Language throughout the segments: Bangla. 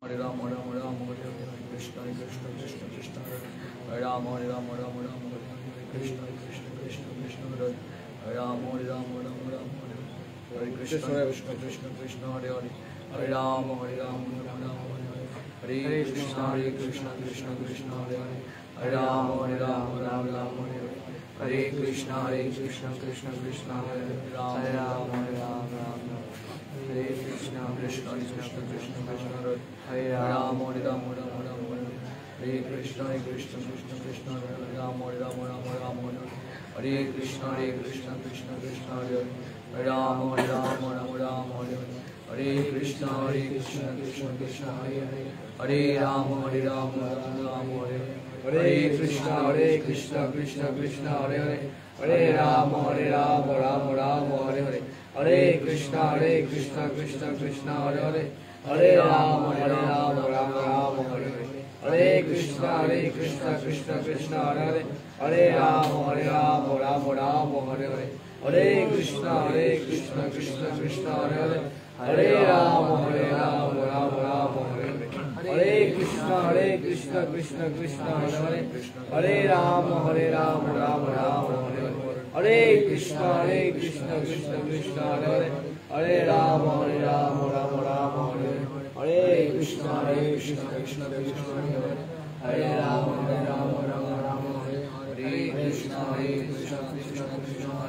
Hare Ram Hare Ram Hare Hare Krishna Krishna Krishna Krishna Hare Ram Hare Ram Hare Ram Hare Hare Krishna Krishna Krishna Krishna Hare Ram Hare Ram Hare Ram Hare Krishna Krishna Krishna Krishna Hare Hare Hare Ram Hare Ram Hare Ram Hare Krishna Krishna Krishna Krishna Hare Hare Hare Ram Hare Ram Ram Ram Hare Krishna Krishna Krishna Krishna Hare Hare Ram Hare Ram Ram Hare Krishna Krishna Krishna Krishna Krishna Hare Ram Hare Ram Ram Ram Hare Krishna Krishna Krishna Krishna Hare Ram Hare Ram Ram Ram Hare Krishna Krishna Krishna Krishna Hare Ram Hare Ram Ram Ram Hare Krishna Krishna Krishna Krishna Hare Ram Hare Ram Ram Ram Hare Krishna Krishna Krishna Krishna Hare Ram Hare Ram Ram Ram Hare Krishna Krishna Krishna Krishna Hare Ram Hare Ram Ram Ram Hare Krishna Krishna Krishna Krishna Hare Ram Hare Ram Ram Ram Hare Krishna Krishna Krishna Krishna Hare Ram Hare Ram Ram Ram Hare Krishna Krishna Krishna Hare Ram Hare Ram Ram Ram Hare Krishna Krishna Krishna Krishna Hare Ram Hare Ram Ram Ram Hare Krishna Krishna Krishna Krishna Hare Ram Hare Ram Ram Ram Hare Krishna Krishna Krishna Krishna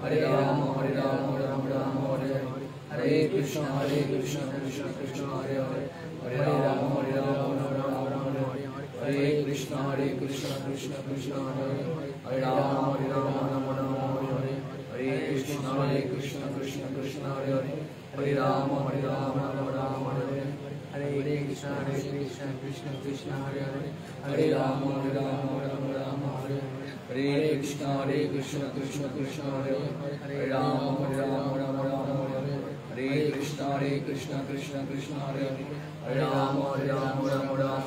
Hare Ram Hare Ram Ram Ram Hare Krishna Krishna Krishna Krishna Hare Ram Hare Ram Ram Ram Hare Krishna Krishna Krishna Krishna Hare Ram Hare Ram Ram Ram Hare Krishna Krishna Krishna Krishna Hare Ram Hare Ram Ram Ram Hare Krishna Krishna Krishna Krishna Hare Ram Hare Ram Ram Ram Hare Krishna Krishna Krishna Krishna Hare Ram Hare Ram Ram Ram Hare Krishna Krishna Krishna Krishna Hare Ram Hare Ram Ram Ram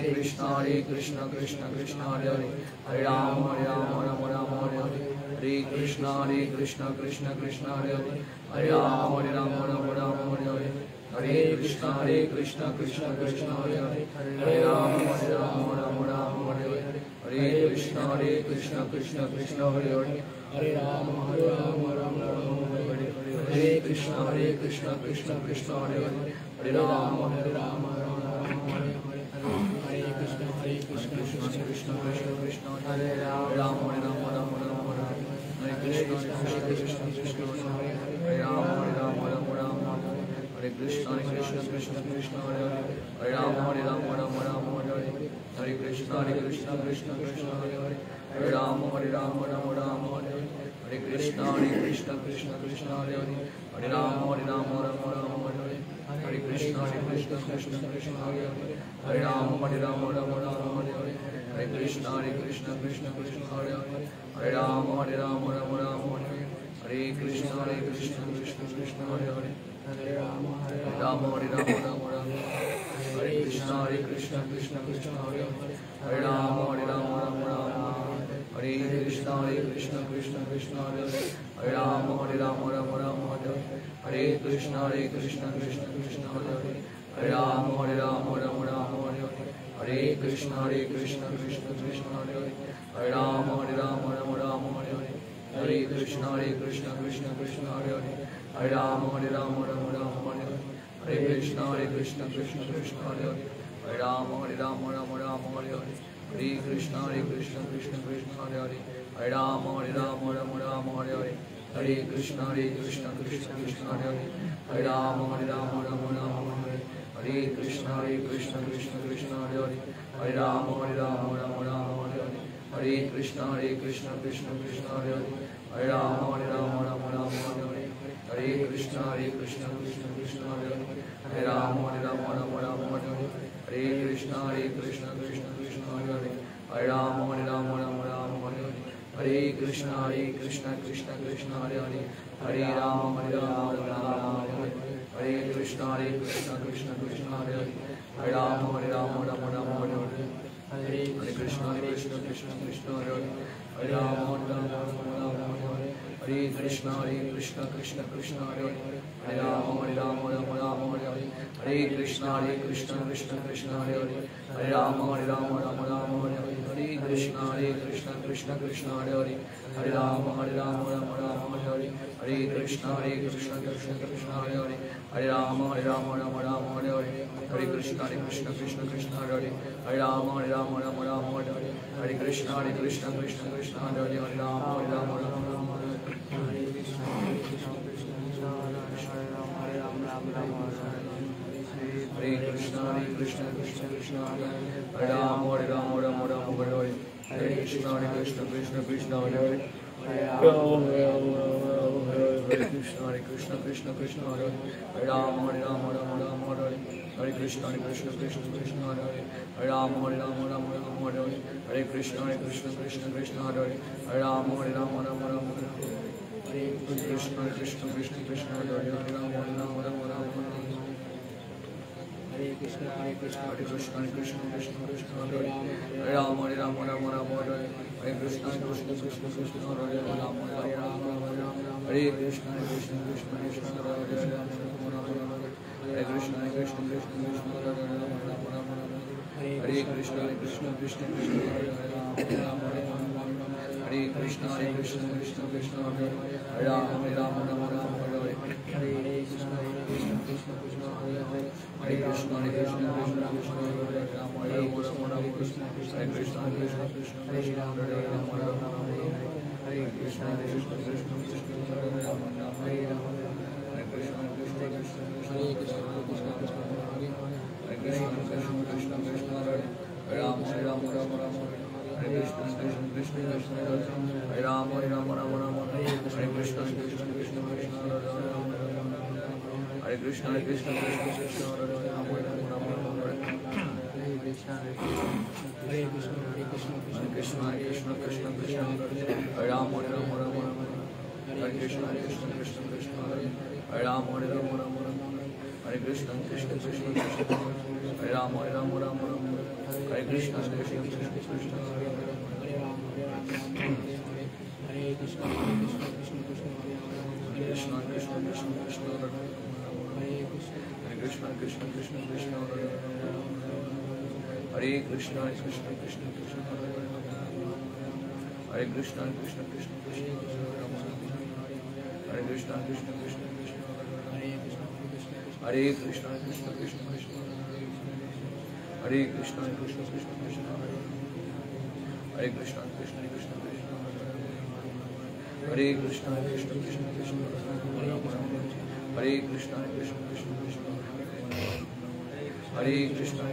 Hare Krishna Krishna Krishna Krishna Hare Ram Hare Ram Ram Ram Hare Krishna Krishna Krishna Krishna Hare Ram Hare Ram Ram Ram Hare Krishna Krishna Krishna Krishna Hare Ram Hare Ram Ram Ram Hare Krishna Krishna Krishna Krishna Hare Ram Hare Ram Ram Ram Hare Krishna Krishna Krishna Krishna Hare Ram Hare Ram Ram Ram Hare Krishna Krishna Krishna Krishna Hare Ram Hare Ram Ram Ram Hare Krishna Krishna Krishna Krishna Hare Ram Hare Ram Ram Ram Hare Krishna Krishna Krishna Krishna Hare Ram Hare Ram Ram Ram Hare Krishna Krishna Krishna Krishna Hare Ram Hare Ram Ram Ram Hare Krishna Krishna Krishna Krishna Hare Ram Hare Ram Ram Ram Hare Krishna Krishna Krishna Krishna Hare Ram Hare Ram Ram Ram Hare Krishna Krishna Krishna Krishna Hare Ram Hare Ram Ram Ram Hare Krishna Krishna Krishna Krishna Hare Ram Hare Ram Ram Ram Hare Krishna Krishna Krishna Krishna Hare Ram Hare Ram Ram Ram Hare Krishna Krishna Krishna Krishna Hare Ram Hare Ram Ram Ram Hare Krishna Krishna Krishna Krishna Hare Ram Hare Ram Ram Ram Hare Krishna Krishna Krishna Krishna Hare Ram Hare Ram Ram Ram Hare Krishna Krishna Krishna Krishna Hare Ram Hare Ram Ram Ram Hare Krishna Krishna Krishna Krishna Hare Ram Hare Ram Ram Ram Hare Krishna Krishna Krishna Krishna Hare Ram Hare Ram Ram Ram Hare Krishna Krishna Krishna Krishna Hare Ram Hare Ram Ram Ram Hare Krishna Krishna Krishna Krishna Hare Ram Hare Ram Ram Ram Hare Krishna Krishna Krishna Krishna Hare Ram Hare Ram Ram Ram Hare Krishna Krishna Krishna Krishna Hare Ram Hare Ram Ram Ram Hare Krishna Krishna Krishna Krishna Hare Ram Hare Ram Ram Ram Hare Krishna Krishna Krishna Krishna Hare Ram Hare Ram Ram Ram Hare Krishna Krishna Krishna Krishna Hare Ram Hare Ram Ram Ram Hare Krishna Krishna Krishna Krishna Hare Ram Hare Ram Ram Ram Hare Krishna Krishna Krishna Hare Hare, Hare Rama Rama Rama Hare Hare, Hare Krishna Krishna Krishna Hare Hare, Hare Rama Rama Rama Hare Hare, Hare Krishna Krishna Krishna Hare Hare, Hare Rama Rama Rama Hare Hare, Hare Krishna Krishna Krishna Hare Hare, Hare Rama Rama Hare Hare, Hare Krishna Krishna Krishna Hare Hare, Hare Rama Rama Hare Hare, Hare Krishna Krishna Krishna Hare Hare, Hare Rama Rama Hare Hare. Hare Krishna Krishna Krishna Hare Hare, Rama Rama Hare Hare, Hare Krishna Krishna Hare Hare, Hare Krishna Krishna Hare Hare, Rama Rama Hare Hare, Hare Krishna Krishna Krishna Hare Hare, Rama Rama Hare Hare, Hare Krishna Krishna Hare Hare, Rama Rama Hare Hare, Hare Krishna Krishna Hare Hare, Rama Rama Hare Hare. Hare Krishna Krishna Krishna Hare Hare, Rama Rama Hare Hare, Hare Krishna Krishna Hare Hare, Rama Rama Hare Hare, Hare Krishna Krishna Hare Hare, Hare Krishna Krishna Hare Hare, Rama Rama Hare Hare, Hare Krishna Krishna Hare Hare, Rama Rama Hare Hare, Hare Krishna Krishna Hare Hare, Rama Rama Hare Hare, Hare Krishna Krishna Hare Hare, Hare Krishna Krishna Hare Hare, Rama Rama Hare Krishna Hare Krishna Krishna Hare Hare, Rama Rama Hare Hare, Hare Krishna Krishna Hare Hare, Rama Rama Hare Hare, Hare Krishna Krishna Hare Hare, Hare Krishna Krishna Hare Hare, Rama Rama Hare Krishna Krishna Hare Hare, Rama Rama Hare Krishna Krishna Hare Hare, Hare Krishna Krishna Hare Hare, Rama Rama Hare Hare, Hare Krishna Krishna Hare Hare, Rama Rama Hare Hare, Hare Krishna Krishna Hare Hare, Rama Rama Hare Hare, Hare Krishna Krishna Hare Hare, Rama Rama Hare Hare, Hare Krishna Krishna Hare Hare, Hare Krishna Krishna Krishna Hare Hare, Hare Krishna Krishna Hare Hare, Hare Krishna Krishna Hare Hare, Hare Krishna Krishna Hare Hare, Hare Krishna Krishna Hare Hare, Hare Krishna Krishna Hare Hare, Hare Krishna Krishna Hare Hare, Hare Krishna Krishna Hare Hare, Hare Krishna Krishna Hare Hare, Hare Krishna Krishna Hare Hare, Hare Krishna Krishna Hare Hare, Hare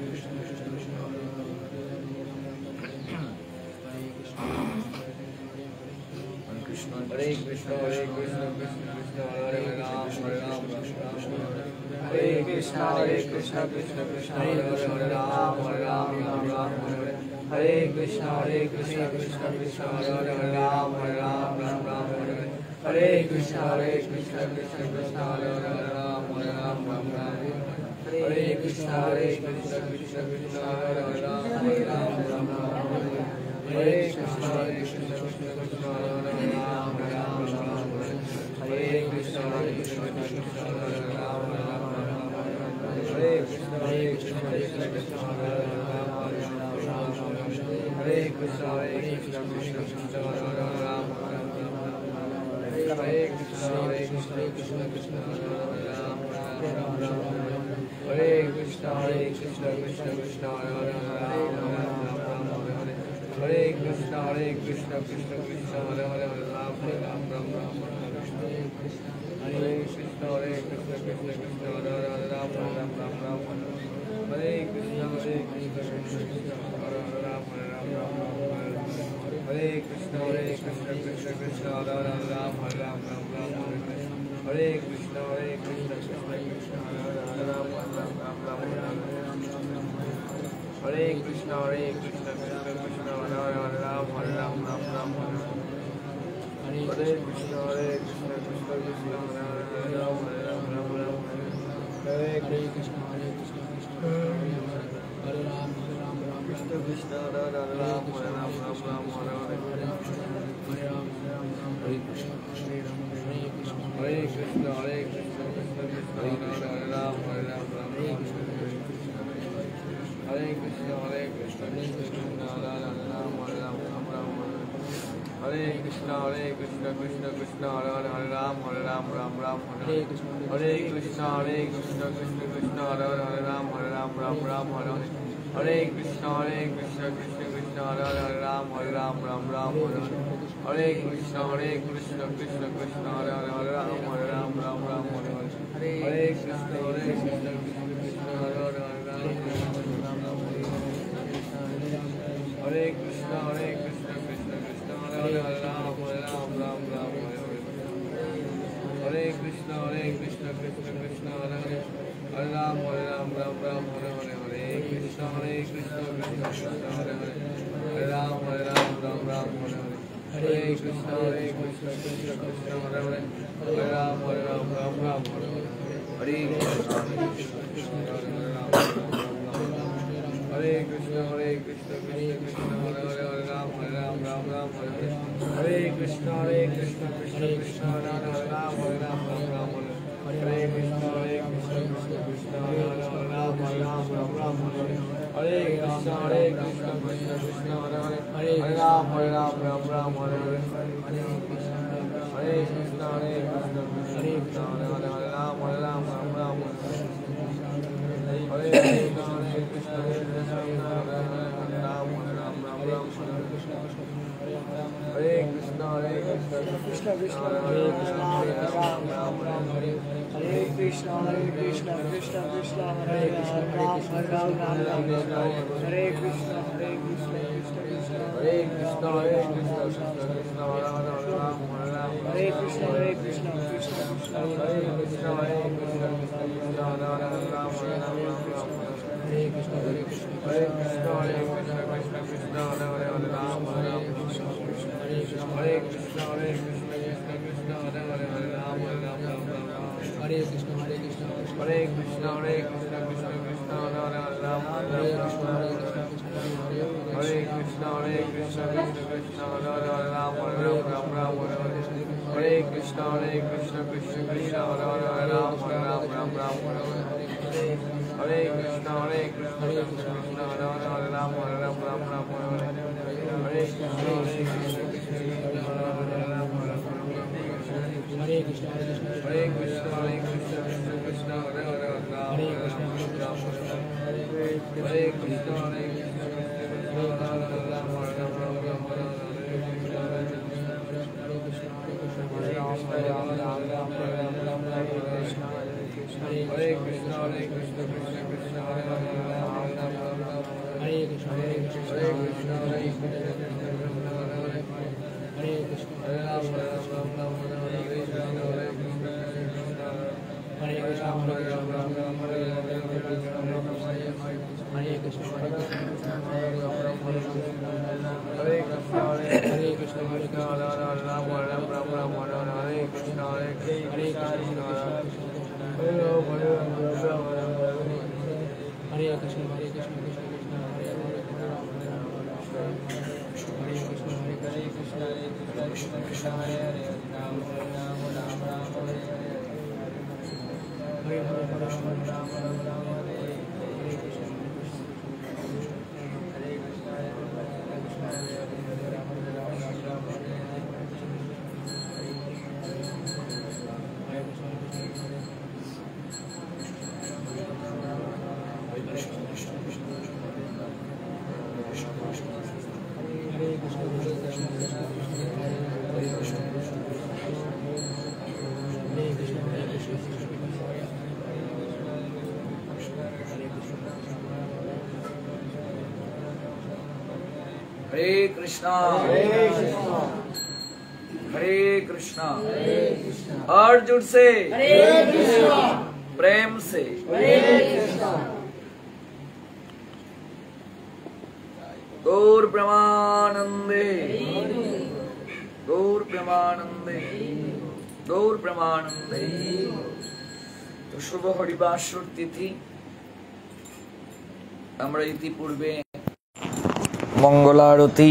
Krishna Hare Ram, Hare Ram, Hare Krishna Krishna Hare Ram, Hare Ram, Hare Krishna Krishna Hare Ram, Hare Ram, Hare Krishna Krishna Hare Ram, Hare Ram, Hare Krishna Krishna Hare Ram, Hare Ram, Hare Krishna Krishna Hare Ram, Hare Ram, Hare Krishna Krishna Hare Ram, Hare Krishna Krishna Hare Ram, Hare Krishna Krishna Hare Ram, Hare Krishna Krishna Hare Ram, Hare Krishna Krishna Hare Ram, Hare Krishna Krishna Hare Ram, Hare Ram, Hare Krishna Krishna Hare Ram, Hare Krishna Krishna Hare Ram, Hare Krishna Krishna Hare Ram, Hare Ram, Hare Krishna Krishna Hare Ram, Hare Krishna Krishna Hare Ram, Hare Ram, Hare Krishna Krishna Hare Ram, Hare Krishna Hare Ram, Krishna Krishna Hare Ram, Hare Ram, हरे कृष्णा और जुट से प्रेम से गौर प्रेमानंदे गौर प्रेमानंदे गौर प्रेमानंदे। तो शुभ हरिवासर तिथि আমরা ইতিপূর্বে মঙ্গলারতি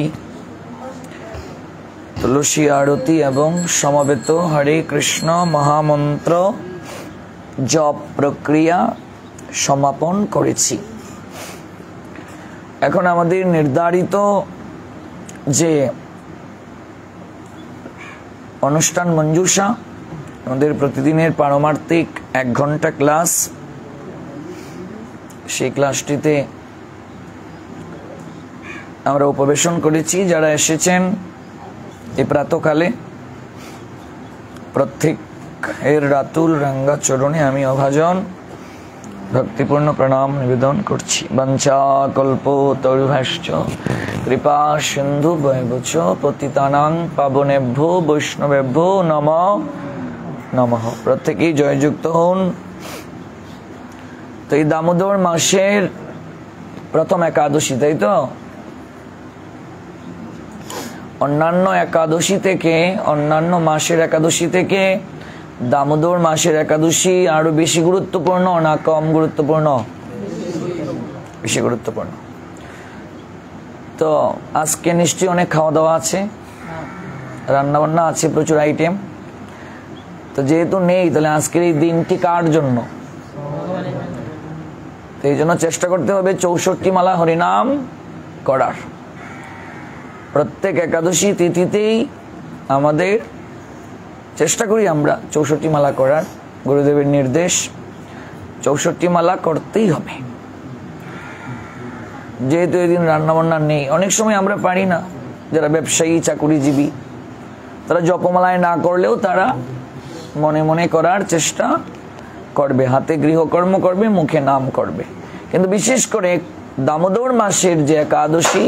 তুলসী আরতি এবং সমবেত হরে কৃষ্ণ মহামন্ত্র জপ প্রক্রিয়া সমাপন করেছি। এখন আমাদের নির্ধারিত যে অনুষ্ঠান মঞ্জুষা, আমাদের প্রতিদিনের পারমার্থিক 1 ঘন্টা ক্লাস, সেই ক্লাসটিতে আমরা উপবেশন করেছি। যারা এসেছেন এই প্রাতকালে প্রত্যেকের রাতুল রাঙ্গা চরণে আমি অভাজন ভক্তিপূর্ণ প্রণাম নিবেদন করছি। বঞ্চা কল্পতরুভ্যশ্চ কৃপা সিন্ধু বৈবচ পতিতানাং পাবনেভ্যো বৈষ্ণবেভ্যো নমঃ নমঃ। প্রত্যেকেই জয়যুক্ত হন। তো এই দামোদর মাসের প্রথম একাদশী, তাই তো? অন্যান্য একাদশী থেকে, অন্যান্য মাসের একাদশী থেকে দামোদর মাসের একাদশী আরো বেশি গুরুত্বপূর্ণ না কম গুরুত্বপূর্ণ? বেশি গুরুত্বপূর্ণ। তো আজকে নিশ্চয়ই অনেক খাওয়া দাওয়া আছে, রান্না বান্না আছে, প্রচুর আইটেম। তো যেহেতু নেই, তাহলে আজকের এই দিনটি কার জন্য? তো এই জন্য চেষ্টা করতে হবে 64 মালা হরিনাম করার। প্রত্যেক একাদশী তিথিতেই আমাদের চেষ্টা করি আমরা 64 মালা করার। গুরুদেবের নির্দেশ 64 মালা করতেই হবে। যেহেতু এদিন রান্না বান্না নেই, অনেক সময় আমরা পারি না, যারা ব্যবসায়ী চাকুরিজীবী তারা জপমালায় না করলেও তারা মনে মনে করার চেষ্টা করবে, হাতে গৃহকর্ম করবে, মুখে নাম করবে। কিন্তু বিশেষ করে দামোদর মাসের যে একাদশী,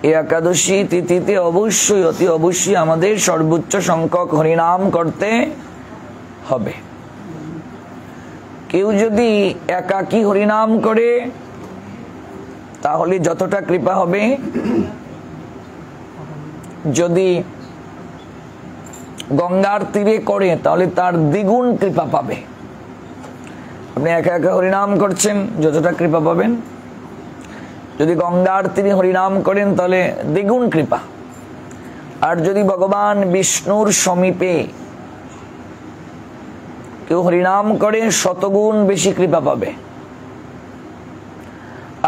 এই একাদশী তিথিতে অবশ্যই, অতি অবশ্যই আমাদের সর্বোচ্চ সংখ্যক হরিনাম করতে হবে। কেউ যদি একাকী হরিনাম করে তাহলে যতটা কৃপা হবে, যদি গঙ্গার তীরে করে তাহলে তার দ্বিগুণ কৃপা পাবে। আপনি একা একা হরিনাম করছেন, যতটা কৃপা পাবেন, যদি গঙ্গার তীরে হরিনাম করেন তাহলে দ্বিগুণ কৃপা। আর যদি ভগবান বিষ্ণুর সমীপে কেউ হরিনাম করে শতগুণ বেশি কৃপা পাবে।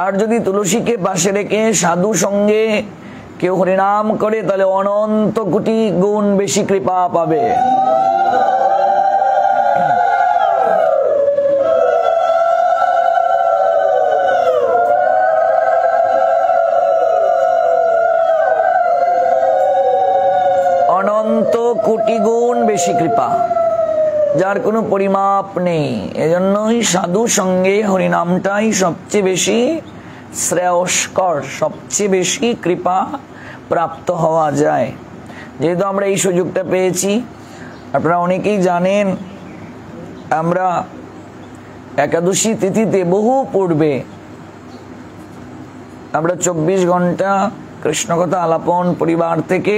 আর যদি তুলসীকে পাশে রেখে সাধু সঙ্গে কেউ হরিনাম করে তাহলে অনন্ত কোটি গুণ বেশি কৃপা পাবে। অনন্ত কোটি গুণ বেশি কৃপা, যার কোনো পরিমাপ নেই। এজন্যই সাধু সঙ্গে হরিনামটাই সবচেয়ে বেশি শ্রেয়স্কর, সবচেয়ে বেশি কৃপা প্রাপ্ত হওয়া যায়। যেহেতু আমরা এই সুযোগটা পেয়েছি, আপনারা অনেকেই জানেন, আমরা একাদশী তিথিতে বহু পূর্বে আমরা 24 ঘন্টা কৃষ্ণকথা আলাপন পরিবার থেকে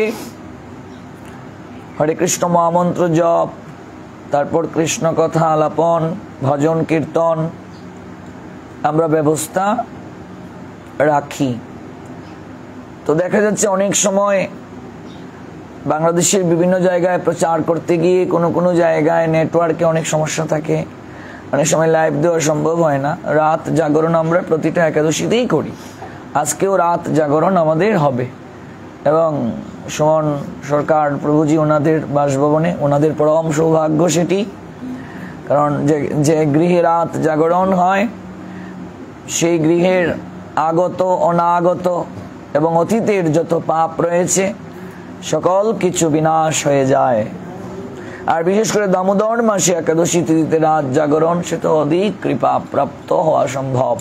হরে কৃষ্ণ মহামন্ত্র জপ, তারপর কৃষ্ণ কথা আলাপন, ভজন কীর্তন আমরা ব্যবস্থা রাখি। তো দেখা যাচ্ছে অনেক সময় বাংলাদেশের বিভিন্ন জায়গায় প্রচার করতে গিয়ে কোনো জায়গায় নেটওয়ার্কে অনেক সমস্যা থাকে, অনেক সময় লাইভ দেওয়া সম্ভব হয় না। রাত জাগরণ আমরা প্রতিটা একাদশীতেই করি। আজকেও রাত জাগরণ আমাদের হবে এবং সুমন সরকার প্রভুজি ওনাদের বাসভবনে, ওনাদের পরম সৌভাগ্য সেটি। কারণ যে গৃহে রাত জাগরণ হয় সেই গৃহের আগত অনাগত এবং অতীতের যত পাপ রয়েছে সকল কিছু বিনাশ হয়ে যায়। আর বিশেষ করে দামোদর মাসে একাদশী তিথিতে রাত জাগরণ, সে তো অধিক কৃপা প্রাপ্ত হওয়া সম্ভব।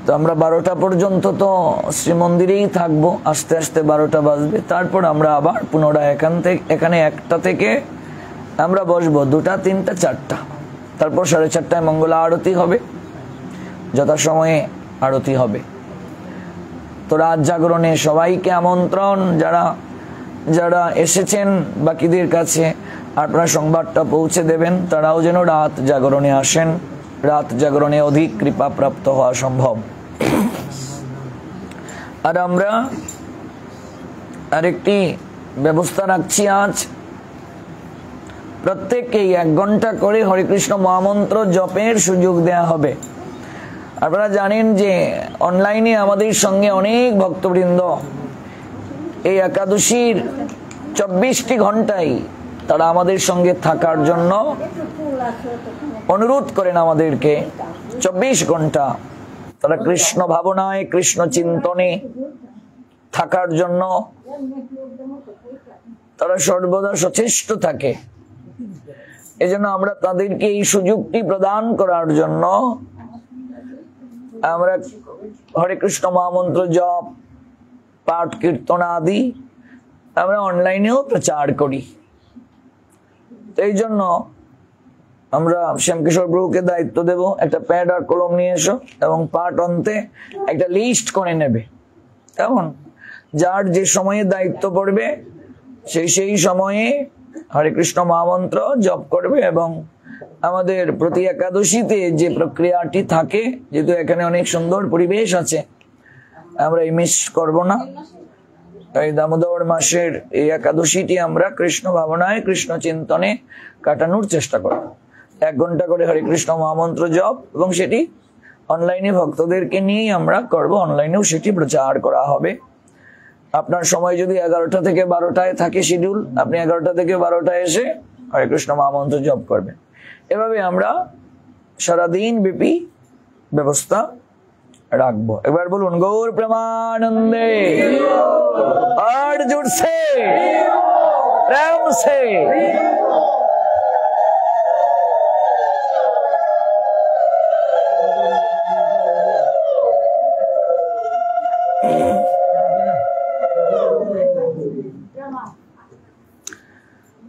তো আমরা 12টা পর্যন্ত তো শ্রীমন্দিরেই থাকবো, আস্তে আস্তে 12টা বাজবে। তারপর আমরা আবার পুনরায় এখানে 1টা থেকে আমরা বসবো, 2টা, 3টা, 4টা। তারপর 4:30টায় মঙ্গলা আরতি হবে, যথাসময়ে আরতি হবে। তো রাত জাগরণে সবাইকে আমন্ত্রণ। যারা এসেছেন বাকিদের কাছে আপনারা সংবাদটা পৌঁছে দেবেন, তারাও যেন রাত জাগরণে আসেন। রাত জাগরণে অধিক কৃপা প্রাপ্ত হওয়া সম্ভব। আর আমরা আরেকটি ব্যবস্থা রাখছি, আজ প্রত্যেককেই 1 ঘন্টা করে হরে কৃষ্ণ মহামন্ত্র জপের সুযোগ দেয়া হবে। আপনারা জানেন যে অনলাইনে আমাদের সঙ্গে অনেক ভক্তবৃন্দ এই একাদশীর 24টি ঘন্টাই তারা আমাদের সঙ্গে থাকার জন্য অনুরোধ করেন আমাদেরকে। 24 ঘন্টা তারা কৃষ্ণ ভাবনায়, কৃষ্ণ চিন্তনে থাকার জন্য তারা সর্বদা সচেষ্ট থাকে। এজন্য আমরা তাদেরকে এই সুযোগটি প্রদান করার জন্য আমরা হরে কৃষ্ণ মহামন্ত্র জপ, পাঠ, কীর্তন আদি আমরা অনলাইনেও প্রচার করি। এই জন্য আমরা শ্যামকিশোর প্রভুকে দায়িত্ব দেব, একটা প্যাড আর কলম নিয়ে এসো এবং পাঠ অন্তে একটা লিস্ট করে নেবে। কেমন? যার যে সময়ে দায়িত্ব পড়বে সেই সময়ে হরে কৃষ্ণ মহামন্ত্র জপ করবে। এবং আমাদের প্রতি একাদশীতে যে প্রক্রিয়াটি থাকে, যেহেতু এখানে অনেক সুন্দর পরিবেশ আছে, আমরা এই মিস করব না। এই দামোদর মাসের এই একাদশীটি আমরা কৃষ্ণ ভাবনায়, কৃষ্ণ চিন্তনে কাটানোর চেষ্টা করব। 1 ঘন্টা করে হরে কৃষ্ণ মহামন্ত্র জপ, এবং সেটি অনলাইনে ভক্তদেরকে নিয়েই আমরা করব। অনলাইনেও সেটি প্রচার করা হবে। আপনার সময় যদি 11টা থেকে 12টায় থাকে শিডিউল, আপনি 11টা থেকে 12টায় এসে হরে কৃষ্ণ মহামন্ত্র জপ করবেন। এভাবে আমরা সারাদিন ব্যাপী ব্যবস্থা রাখবো। একবার বলুন গৌর প্রেমানন্দে, আর জোর সে প্রেম সে।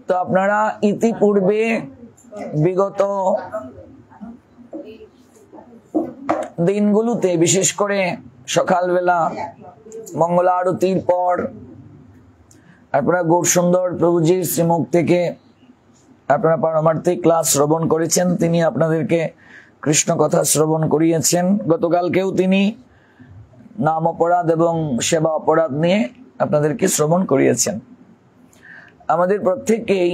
তো আপনারা ইতিপূর্বে বিগত দিনগুলোতে বিশেষ করে সকালবেলা মঙ্গল আরতির পর আপনারা গৌরসুন্দর প্রভুজির শ্রীমুখ থেকে আপনারা পারমার্থিক ক্লাস শ্রবণ করেছেন। তিনি আপনাদেরকে কৃষ্ণ কথা শ্রবণ করিয়েছেন। গতকালকেও তিনি নাম অপরাধ এবং সেবা অপরাধ নিয়ে আপনাদেরকে শ্রবণ করিয়েছেন। আমাদের প্রত্যেককেই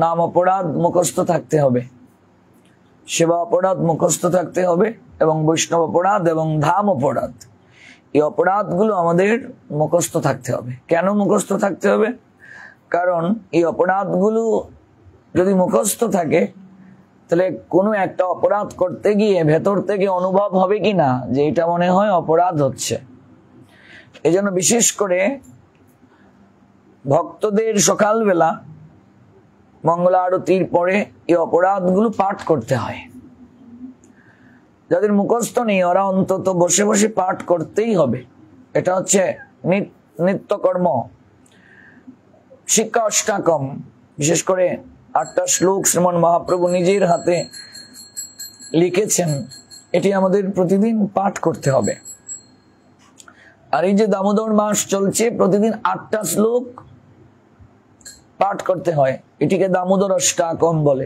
নাম অপরাধ মুখস্থ থাকতে হবে, সেবা অপরাধ মুখস্থ থাকতে হবে, এবং বৈষ্ণব অপরাধ এবং ধাম অপরাধ, এই অপরাধগুলো আমাদের মুখস্থ থাকতে হবে। কেন মুখস্থ থাকতে হবে? কারণ এই অপরাধগুলো যদি মুখস্থ থাকে, তাহলে কোনো একটা অপরাধ করতে গিয়ে ভেতর থেকে অনুভব হবে কিনা যে এটা মনে হয় অপরাধ হচ্ছে। এই জন্য বিশেষ করে ভক্তদের সকালবেলা মঙ্গল আরতির পরে এই অপরাধগুলো পাঠ করতে হয়। যাদের মুখস্থ নেই ওরা অন্তত বসে বসে পাঠ করতেই হবে। এটা হচ্ছে নিত্যকর্ম। শিক্ষা অষ্টাকম, বিশেষ করে 8টা শ্লোক শ্রীমন মহাপ্রভু নিজের হাতে লিখেছেন, এটি আমাদের প্রতিদিন পাঠ করতে হবে। আর এই যে দামোদর মাস চলছে, প্রতিদিন 8টা শ্লোক পাঠ করতে হয়। এটিকে দামোদর অষ্টাকম বলে।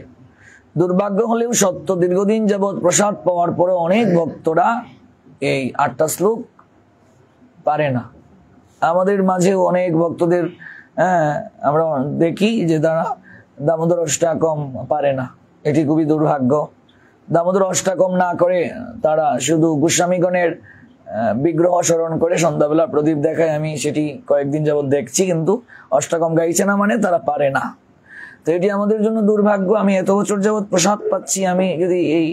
দুর্ভাগ্য হলেও সত্য, দীর্ঘদিন যাবৎ প্রসাদ পাওয়ার পরে অনেক ভক্তরা এই 8টা শ্লোক পারে না। আমাদের মাঝেও অনেক ভক্তদের আমরা দেখি যে তারা দামোদর অষ্টাকম পারে না। এটি খুবই দুর্ভাগ্য। দামোদর অষ্টাকম না করে তারা শুধু গোস্বামীগণের বিগ্রহ স্মরণ করে সন্ধ্যাবেলা প্রদীপ দেখায়। আমি সেটি কয়েকদিন যাবৎ দেখছি, কিন্তু অষ্টাকম গাইছে না মানে তারা পারে না। তো এটি আমাদের জন্য দুর্ভাগ্য। আমি এত বছর যাবৎ প্রসাদ পাচ্ছি, আমি যদি এই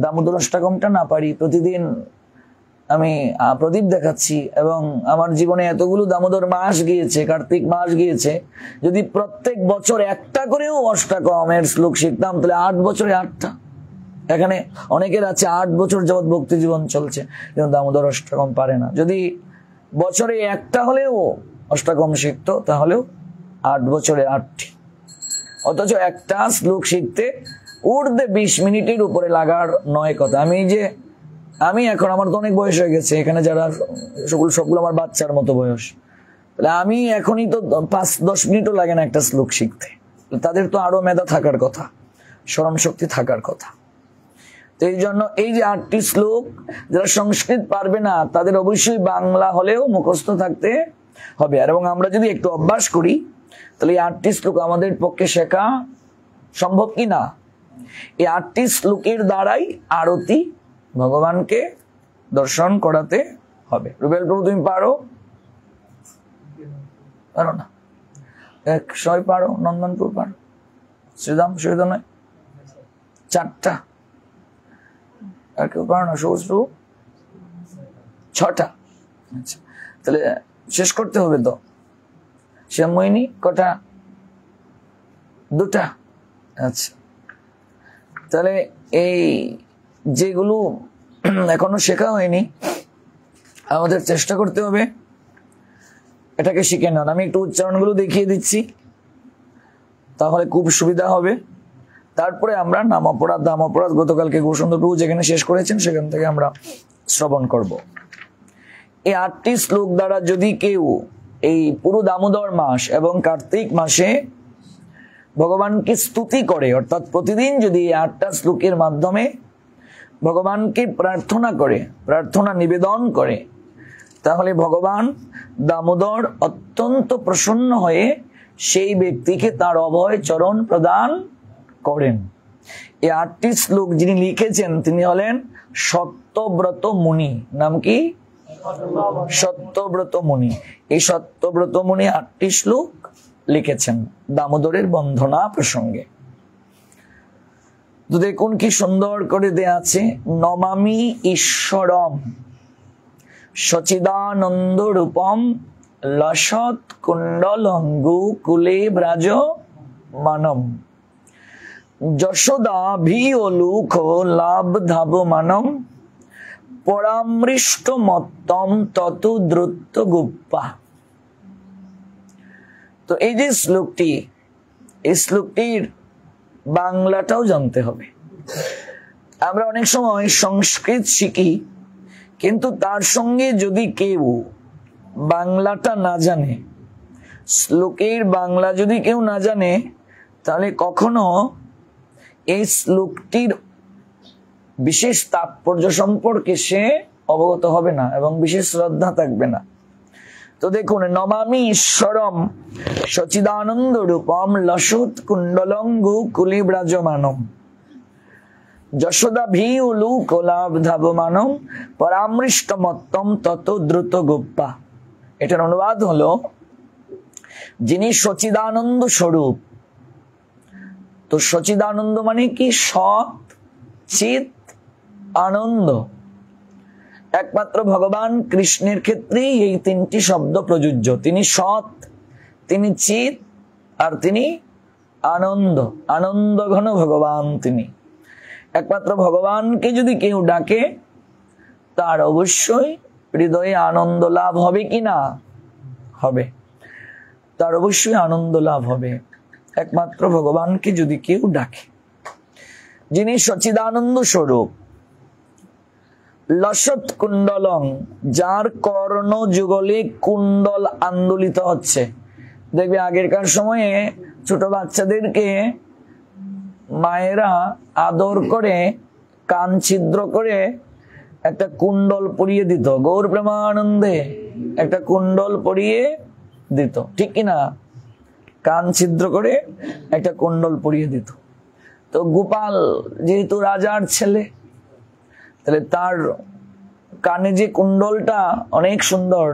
দামোদর অষ্টাকমটা না পারি, প্রতিদিন আমি প্রদীপ দেখাচ্ছি এবং আমার জীবনে এতগুলো দামোদর মাস গিয়েছে, কার্তিক মাস গিয়েছে, যদি প্রত্যেক বছর একটা করেও অষ্টাকমের শ্লোক শিখতাম, তাহলে 8 বছরে 8টা। এখানে অনেকের আছে 8 বছর যাবৎ ভক্তি জীবন চলছে, কিন্তু দামোদর অষ্টাকম পারে না। যদি বছরে একটা হলেও অষ্টাকম শিখতো, তাহলেও 8 বছরে 8টি। অথচ একটা শ্লোক শিখতে ঊর্ধ্বে 20 মিনিটের উপরে লাগার নয় কথা। আমি এখন, আমার তো অনেক বয়স হয়ে গেছে, এখানে যারা সবগুলো আমার বাচ্চার মতো বয়স, তাহলে আমি এখনই তো 5-10 মিনিটও লাগে না একটা শ্লোক শিখতে। তাদের তো আরো মেধা থাকার কথা, স্মরণ শক্তি থাকার কথা। তো এই জন্য এই যে 8টি শ্লোক, যারা সংস্কৃত পারবে না তাদের অবশ্যই বাংলা হলেও মুখস্থ থাকতে হবে। আর এবং আমরা যদি একটু অভ্যাস করি তাহলে এই 8টি শ্লোক আমাদের পক্ষে শেখা সম্ভব কি না? এই 8টি শ্লোকের দ্বারাই আরতি ভগবানকে দর্শন করাতে হবে। রুবেল প্রভু তুমি পারো? পারো না? এক সবাই পারো? নন্দনপুর পারো? শ্রীদাম সুবিধা নয়? 4টা। আর কেউ পারো না? সবুজ প্রভু 6টা। আচ্ছা, তাহলে শেষ করতে হবে তো। শ্যামমোহিনী কটা? 2টা। আচ্ছা, তাহলে এই যেগুলো এখনো শেখা হয়নি আমাদের চেষ্টা করতে হবে এটাকে শিখে নেন। আমি একটু উচ্চারণগুলো দেখিয়ে দিচ্ছি, তাহলে খুব সুবিধা হবে। তারপরে আমরা নাম অপরাধ দাম অপরাধ গতকালকে গৌরসুন্দর প্রভু যেখানে শেষ করেছেন সেখান থেকে আমরা শ্রবণ করব। এই 8টি শ্লোক দ্বারা যদি কেউ এই পুরো দামোদর মাস এবং কার্তিক মাসে ভগবানকে স্তুতি করে, অর্থাৎ প্রতিদিন যদি এই 8টা শ্লোকের মাধ্যমে ভগবানকে প্রার্থনা করে, প্রার্থনা নিবেদন করে, তাহলে ভগবান দামোদর অত্যন্ত প্রসন্ন হয়ে সেই ব্যক্তিকে তার অভয় চরণ প্রদান করেন। এই 8টি শ্লোক যিনি লিখেছেন তিনি হলেন সত্যব্রত মুনি। নাম কি? সত্যব্রত মুনি। এই সত্যব্রত মুনি 8টি শ্লোক লিখেছেন দামোদরের বন্ধনা প্রসঙ্গে। তো দেখুন কি সুন্দর করে দেয়া আছে। নমামি ঈশ্বরম সচিদানন্দ রূপম লসৎ কুণ্ডলঙ্গু কুলে ব্রাজ মানম যশোদা ভিলোক লাভ ধাব মানম পরামৃষ্ট মত্তম তত দ্রুত গুপ্পা। তো এই যে শ্লোকটি, এই শ্লোকটির বাংলাটাও জানতে হবে। আমরা অনেক সময় সংস্কৃত শিখি, কিন্তু তার সঙ্গে যদি কেউ বাংলাটা না জানে, শ্লোকের বাংলা যদি কেউ না জানে, তাহলে কখনো এই শ্লোকটির বিশেষ তাৎপর্য সম্পর্কে সে অবগত হবে না এবং বিশেষ শ্রদ্ধা থাকবে না। তো দেখুন, নমামি ঈশ্বরম সচিদানন্দ রূপম লসৎ কুণ্ডলঙ্গু কুলি ব্রাজমানম যশোদা ভিউলু কোলাভ ধাবমানম পরামৃষ্ট মত্তম তত দ্রুত গোপ্পা। এটার অনুবাদ হলো, যিনি সচিদানন্দ স্বরূপ। তো সচিদানন্দ মানে কি? সৎ চিত আনন্দ। একমাত্র ভগবান কৃষ্ণের ক্ষেত্রেই এই 3টি শব্দ প্রযোজ্য। তিনি সৎ, তিনি চিত, আর তিনি আনন্দ। আনন্দ ঘন ভগবান তিনি। একমাত্র ভগবানকে যদি কেউ ডাকে তার অবশ্যই হৃদয়ে আনন্দ লাভ হবে কি না? হবে। তার অবশ্যই আনন্দ লাভ হবে একমাত্র ভগবানকে যদি কেউ ডাকে, যিনি সচিদানন্দ স্বরূপ। লসৎ কুণ্ডলং, যার কর্ণ যুগলে কুণ্ডল আন্দোলিত হচ্ছে। দেখবে আগেরকার সময়ে ছোট বাচ্চাদেরকে মায়েরা আদর করে কান ছিদ্র করে একটা কুণ্ডল পরিয়ে দিত। গৌর প্রেমানন্দে একটা কুণ্ডল পরিয়ে দিত, ঠিক কিনা? কান ছিদ্র করে একটা কুণ্ডল পরিয়ে দিত। তো গোপাল যেহেতু রাজার ছেলে, তাহলে তার কানে যে কুণ্ডলটা অনেক সুন্দর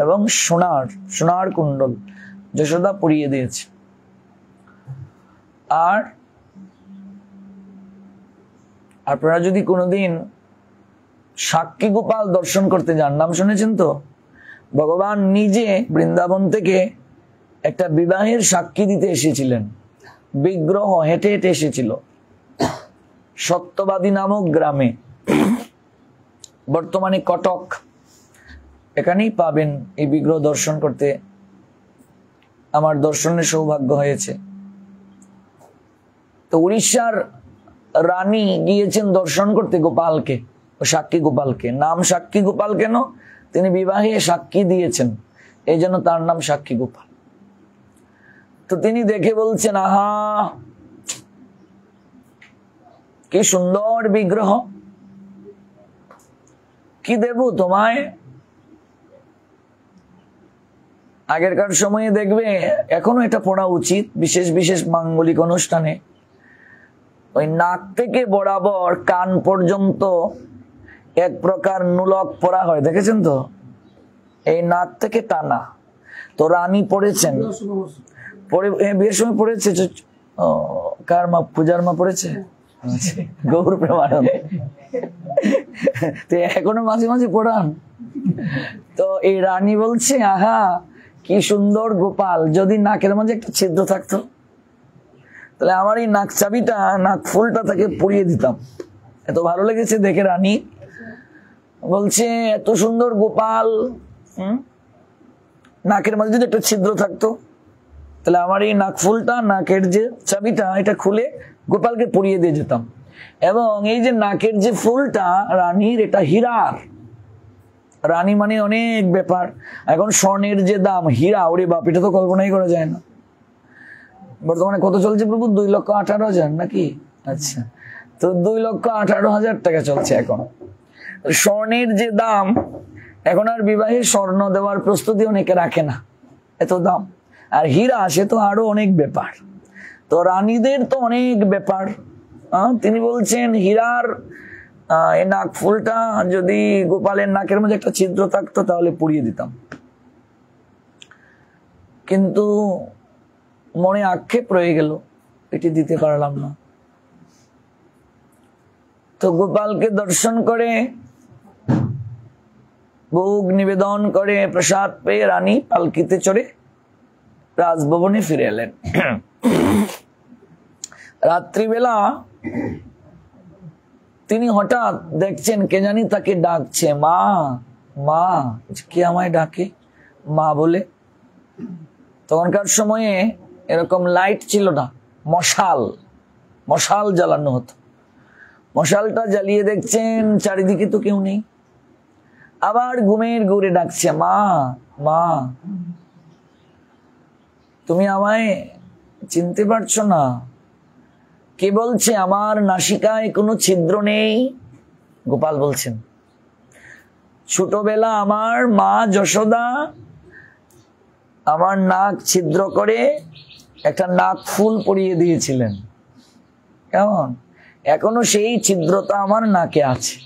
এবং সোনার কুণ্ডল যশোদা পরিয়ে দিয়েছে। আর আপনারা যদি কোনোদিন সাক্ষী গোপাল দর্শন করতে যান, নাম শুনেছেন তো? ভগবান নিজে বৃন্দাবন থেকে একটা বিবাহের সাক্ষী দিতে এসেছিলেন। বিগ্রহ হেঁটে হেঁটে এসেছিল সত্যবাদী নামক গ্রামে, বর্তমানে কটক। এখানেই পাবেন এই বিগ্রহ দর্শন করতে। আমার দর্শনের সৌভাগ্য হয়েছে। তো উড়িষ্যার রানী গিয়েছেন দর্শন করতে গোপালকে, ও সাক্ষী গোপালকে। নাম সাক্ষী গোপাল কেন? তিনি বিবাহে সাক্ষী দিয়েছেন, এই জন্য তার নাম সাক্ষী গোপাল। তো তিনি দেখে বলছেন, আহা কি সুন্দর বিগ্রহ, কি দেব তোমায়? আগেরকার সময়ে দেখবে, এখনো এটা পড়া উচিত বিশেষ বিশেষ মাঙ্গলিক অনুষ্ঠানে, ওই নাক থেকে বরাবর কান পর্যন্ত এক প্রকার নুলক পরা হয়, দেখেছেন তো? এই নাক থেকে টানা। তো রানী পড়েছেন, বিয়ের সময় পড়েছে। কার মা? পূজার মা পড়েছে। গৌর প্রেমানন্দ এখনো মাঝে মাঝে পড়ান। তো এই রানী বলছে, আহা কি সুন্দর গোপাল, যদি নাকের মাঝে একটা ছিদ্র থাকতো তাহলে আমার এই নাক চাবিটা, নাক ফুলটা তাকে পরিয়ে দিতাম। এত ভালো লেগেছে দেখে রানী বলছে, এত সুন্দর গোপাল, নাকের মাঝে যদি একটা ছিদ্র থাকতো তাহলে আমার এই নাক ফুলটা, নাকের যে চাবিটা, এটা খুলে গোপালকে পরিয়ে দিয়ে যেতাম। এবং এই যে নাকের যে ফুলটা রানীর, এটা হীরার। রানী মানে অনেক ব্যাপার। এখন স্বর্ণের যে দাম, হীরা, ওরে বাপ, এটা তো কল্পনাই করা যায় না। বর্তমানে কত চলছে প্রভু? 2,18,000 নাকি? আচ্ছা, তো 2,18,000 টাকা চলছে এখন স্বর্ণের যে দাম। এখন আর বিবাহে স্বর্ণ দেওয়ার প্রস্তুতি অনেকে রাখে না, এত দাম। আর হীরা, সে তো আরো অনেক ব্যাপার। তো রানীদের তো অনেক ব্যাপার। তিনি বলছেন, হীরার এই নাক ফুলটা যদি গোপালের নাকের মধ্যে একটা ছিদ্র থাকতো তাহলে পুড়িয়ে দিতাম। কিন্তু মনে আক্ষেপ রয়ে গেল, এটি দিতে পারলাম না। তো গোপালকে দর্শন করে, ভোগ নিবেদন করে, প্রসাদ পেয়ে রানী পালকিতে চড়ে রাজভবনে ফিরে এলেন। রাত্রিবেলা তিনি হঠাৎ দেখছেন কে জানি তাকে ডাকছে, মা মা। কে আমায় ডাকে মা বলে? তখনকার সময়ে এরকম লাইট ছিল না, মশাল জ্বালানো হতো। মশালটা জ্বালিয়ে দেখছেন চারিদিকে তো কেউ নেই। আবার ঘুমের ঘুরে ডাকছে, মা মা, তুমি আমায় চিনতে পারছো না? কে বলছে আমার নাসিকায় কোনো ছিদ্র নেই? গোপাল বলছেন, ছোটবেলা আমার মা যশোদা আমার নাক ছিদ্র করে একটা নাক ফুল পরিয়ে দিয়েছিলেন। কেমন? এখনো সেই ছিদ্রতা আমার নাকে আছে।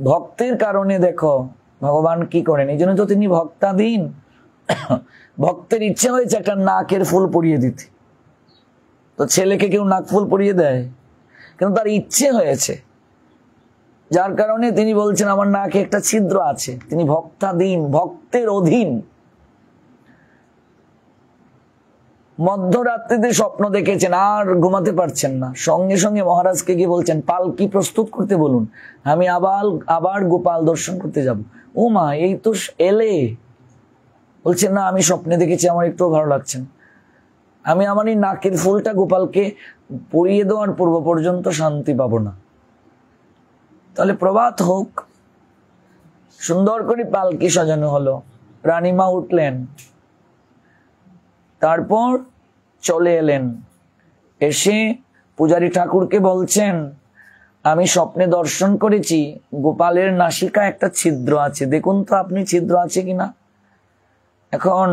ভক্তের কারণে দেখো ভগবান কি করেন, এই জন্য তো তিনি ভক্তাধীন। ভক্তের ইচ্ছে হয়েছে একটা নাকের ফুল পরিয়ে দিতে। তো ছেলেকে কেউ নাক ফুল পরিয়ে দেয়? কিন্তু তার ইচ্ছে হয়েছে, যার কারণে তিনি বলছেন আমার নাকে একটা ছিদ্র আছে। তিনি ভক্তাধীন, ভক্তের অধীন। মধ্যরাত্রিতে স্বপ্ন দেখেছেন, আর ঘুমাতে পারছেন না। সঙ্গে সঙ্গে মহারাজকে গিয়ে বলছেন, পালকি প্রস্তুত করতে বলুন, আমি আবার গোপাল দর্শন করতে যাব। ও মা, এই তো এলে। বলছেন, না, আমি স্বপ্নে দেখেছি, আমার একটু ভালো লাগছে না। আমি আমার এই নাকের ফুলটা গোপালকে পরিয়ে দেওয়ার পূর্ব পর্যন্ত শান্তি পাবো না। তাহলে প্রভাত হোক। সুন্দর করে পালকি সাজানো হলো, রানীমা উঠলেন, তারপর চলে এলেন। এসে পূজারী ঠাকুরকে বলছেন, আমি স্বপ্নে দর্শন করেছি গোপালের নাসিকা একটা ছিদ্র আছে, দেখুন তো আপনি ছিদ্র আছে কিনা। এখন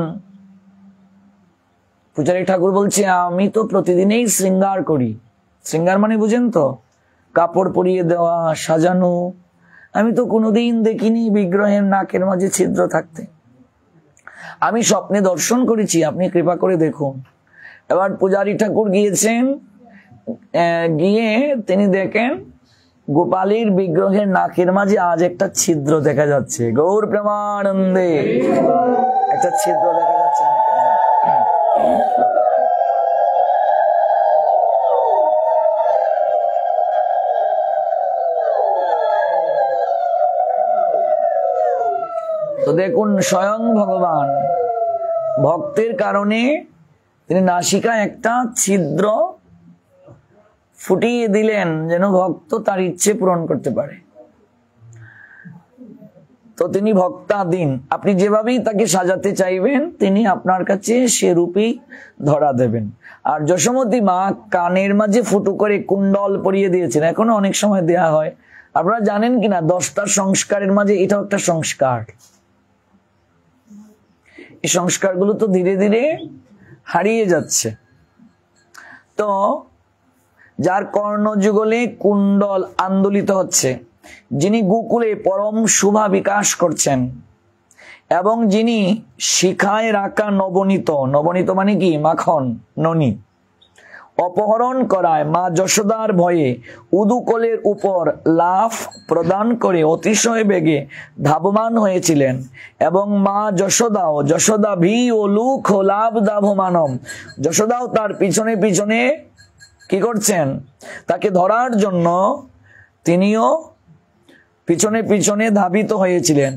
পূজারী ঠাকুর বলছে, আমি তো প্রতিদিনই শৃঙ্গার করি। শৃঙ্গার মানে বুঝেন তো? কাপড় পরিয়ে দেওয়া, সাজানো। আমি তো কোনোদিন দেখিনি বিগ্রহের নাকের মাঝে ছিদ্র থাকতে। আমি স্বপ্নে দর্শন করেছি, আপনি কৃপা করে দেখুন। এবার পূজারী ঠাকুর গিয়েছেন, গিয়ে তিনি দেখেন গোপালের বিগ্রহের নাকের মাঝে আজ একটা ছিদ্র দেখা যাচ্ছে। গৌর প্রেমানন্দে একটা ছিদ্র দেখা যাচ্ছে। তো দেখুন, স্বয়ং ভগবান ভক্তের কারণে তিনি নাসিকায় একটা ছিদ্র ফুটিয়ে দিলেন, যেন ভক্ত তার ইচ্ছে পূরণ করতে পারে। তো তিনি ভক্তাধীন, আপনি যেভাবেই তাকে সাজাতে চাইবেন তিনি আপনার কাছে সে রূপেই ধরা দেবেন। আর যশোমতী মা কানের মাঝে ফুটো করে কুণ্ডল পরিয়ে দিয়েছেন, এখনো অনেক সময় দেয়া হয়। আপনারা জানেন কিনা 10টা সংস্কারের মাঝে এটাও একটা সংস্কার। এই সংস্কারগুলো তো ধীরে ধীরে হারিয়ে যাচ্ছে। তো যার কর্ণযুগলে কুণ্ডল আন্দোলিত হচ্ছে, যিনি গোকুলে পরম শোভা বিকাশ করছেন এবং যিনি শিখায় রাখা নবনীত, নবনীত মানে কি মাখন ননি, অপহরণ করায় মা যশোদার ভয়ে উদুকলের উপর লাফ প্রদান করে অতিশয় বেগে ধাবমান হয়েছিলেন এবং মা যশোদাও যশোদা ভি ও লুক ও লাভ দাভমানম, যশোদাও তার পিছনে পিছনে কি করছেন, তাকে ধরার জন্য তিনিও পিছনে পিছনে ধাবিত হয়েছিলেন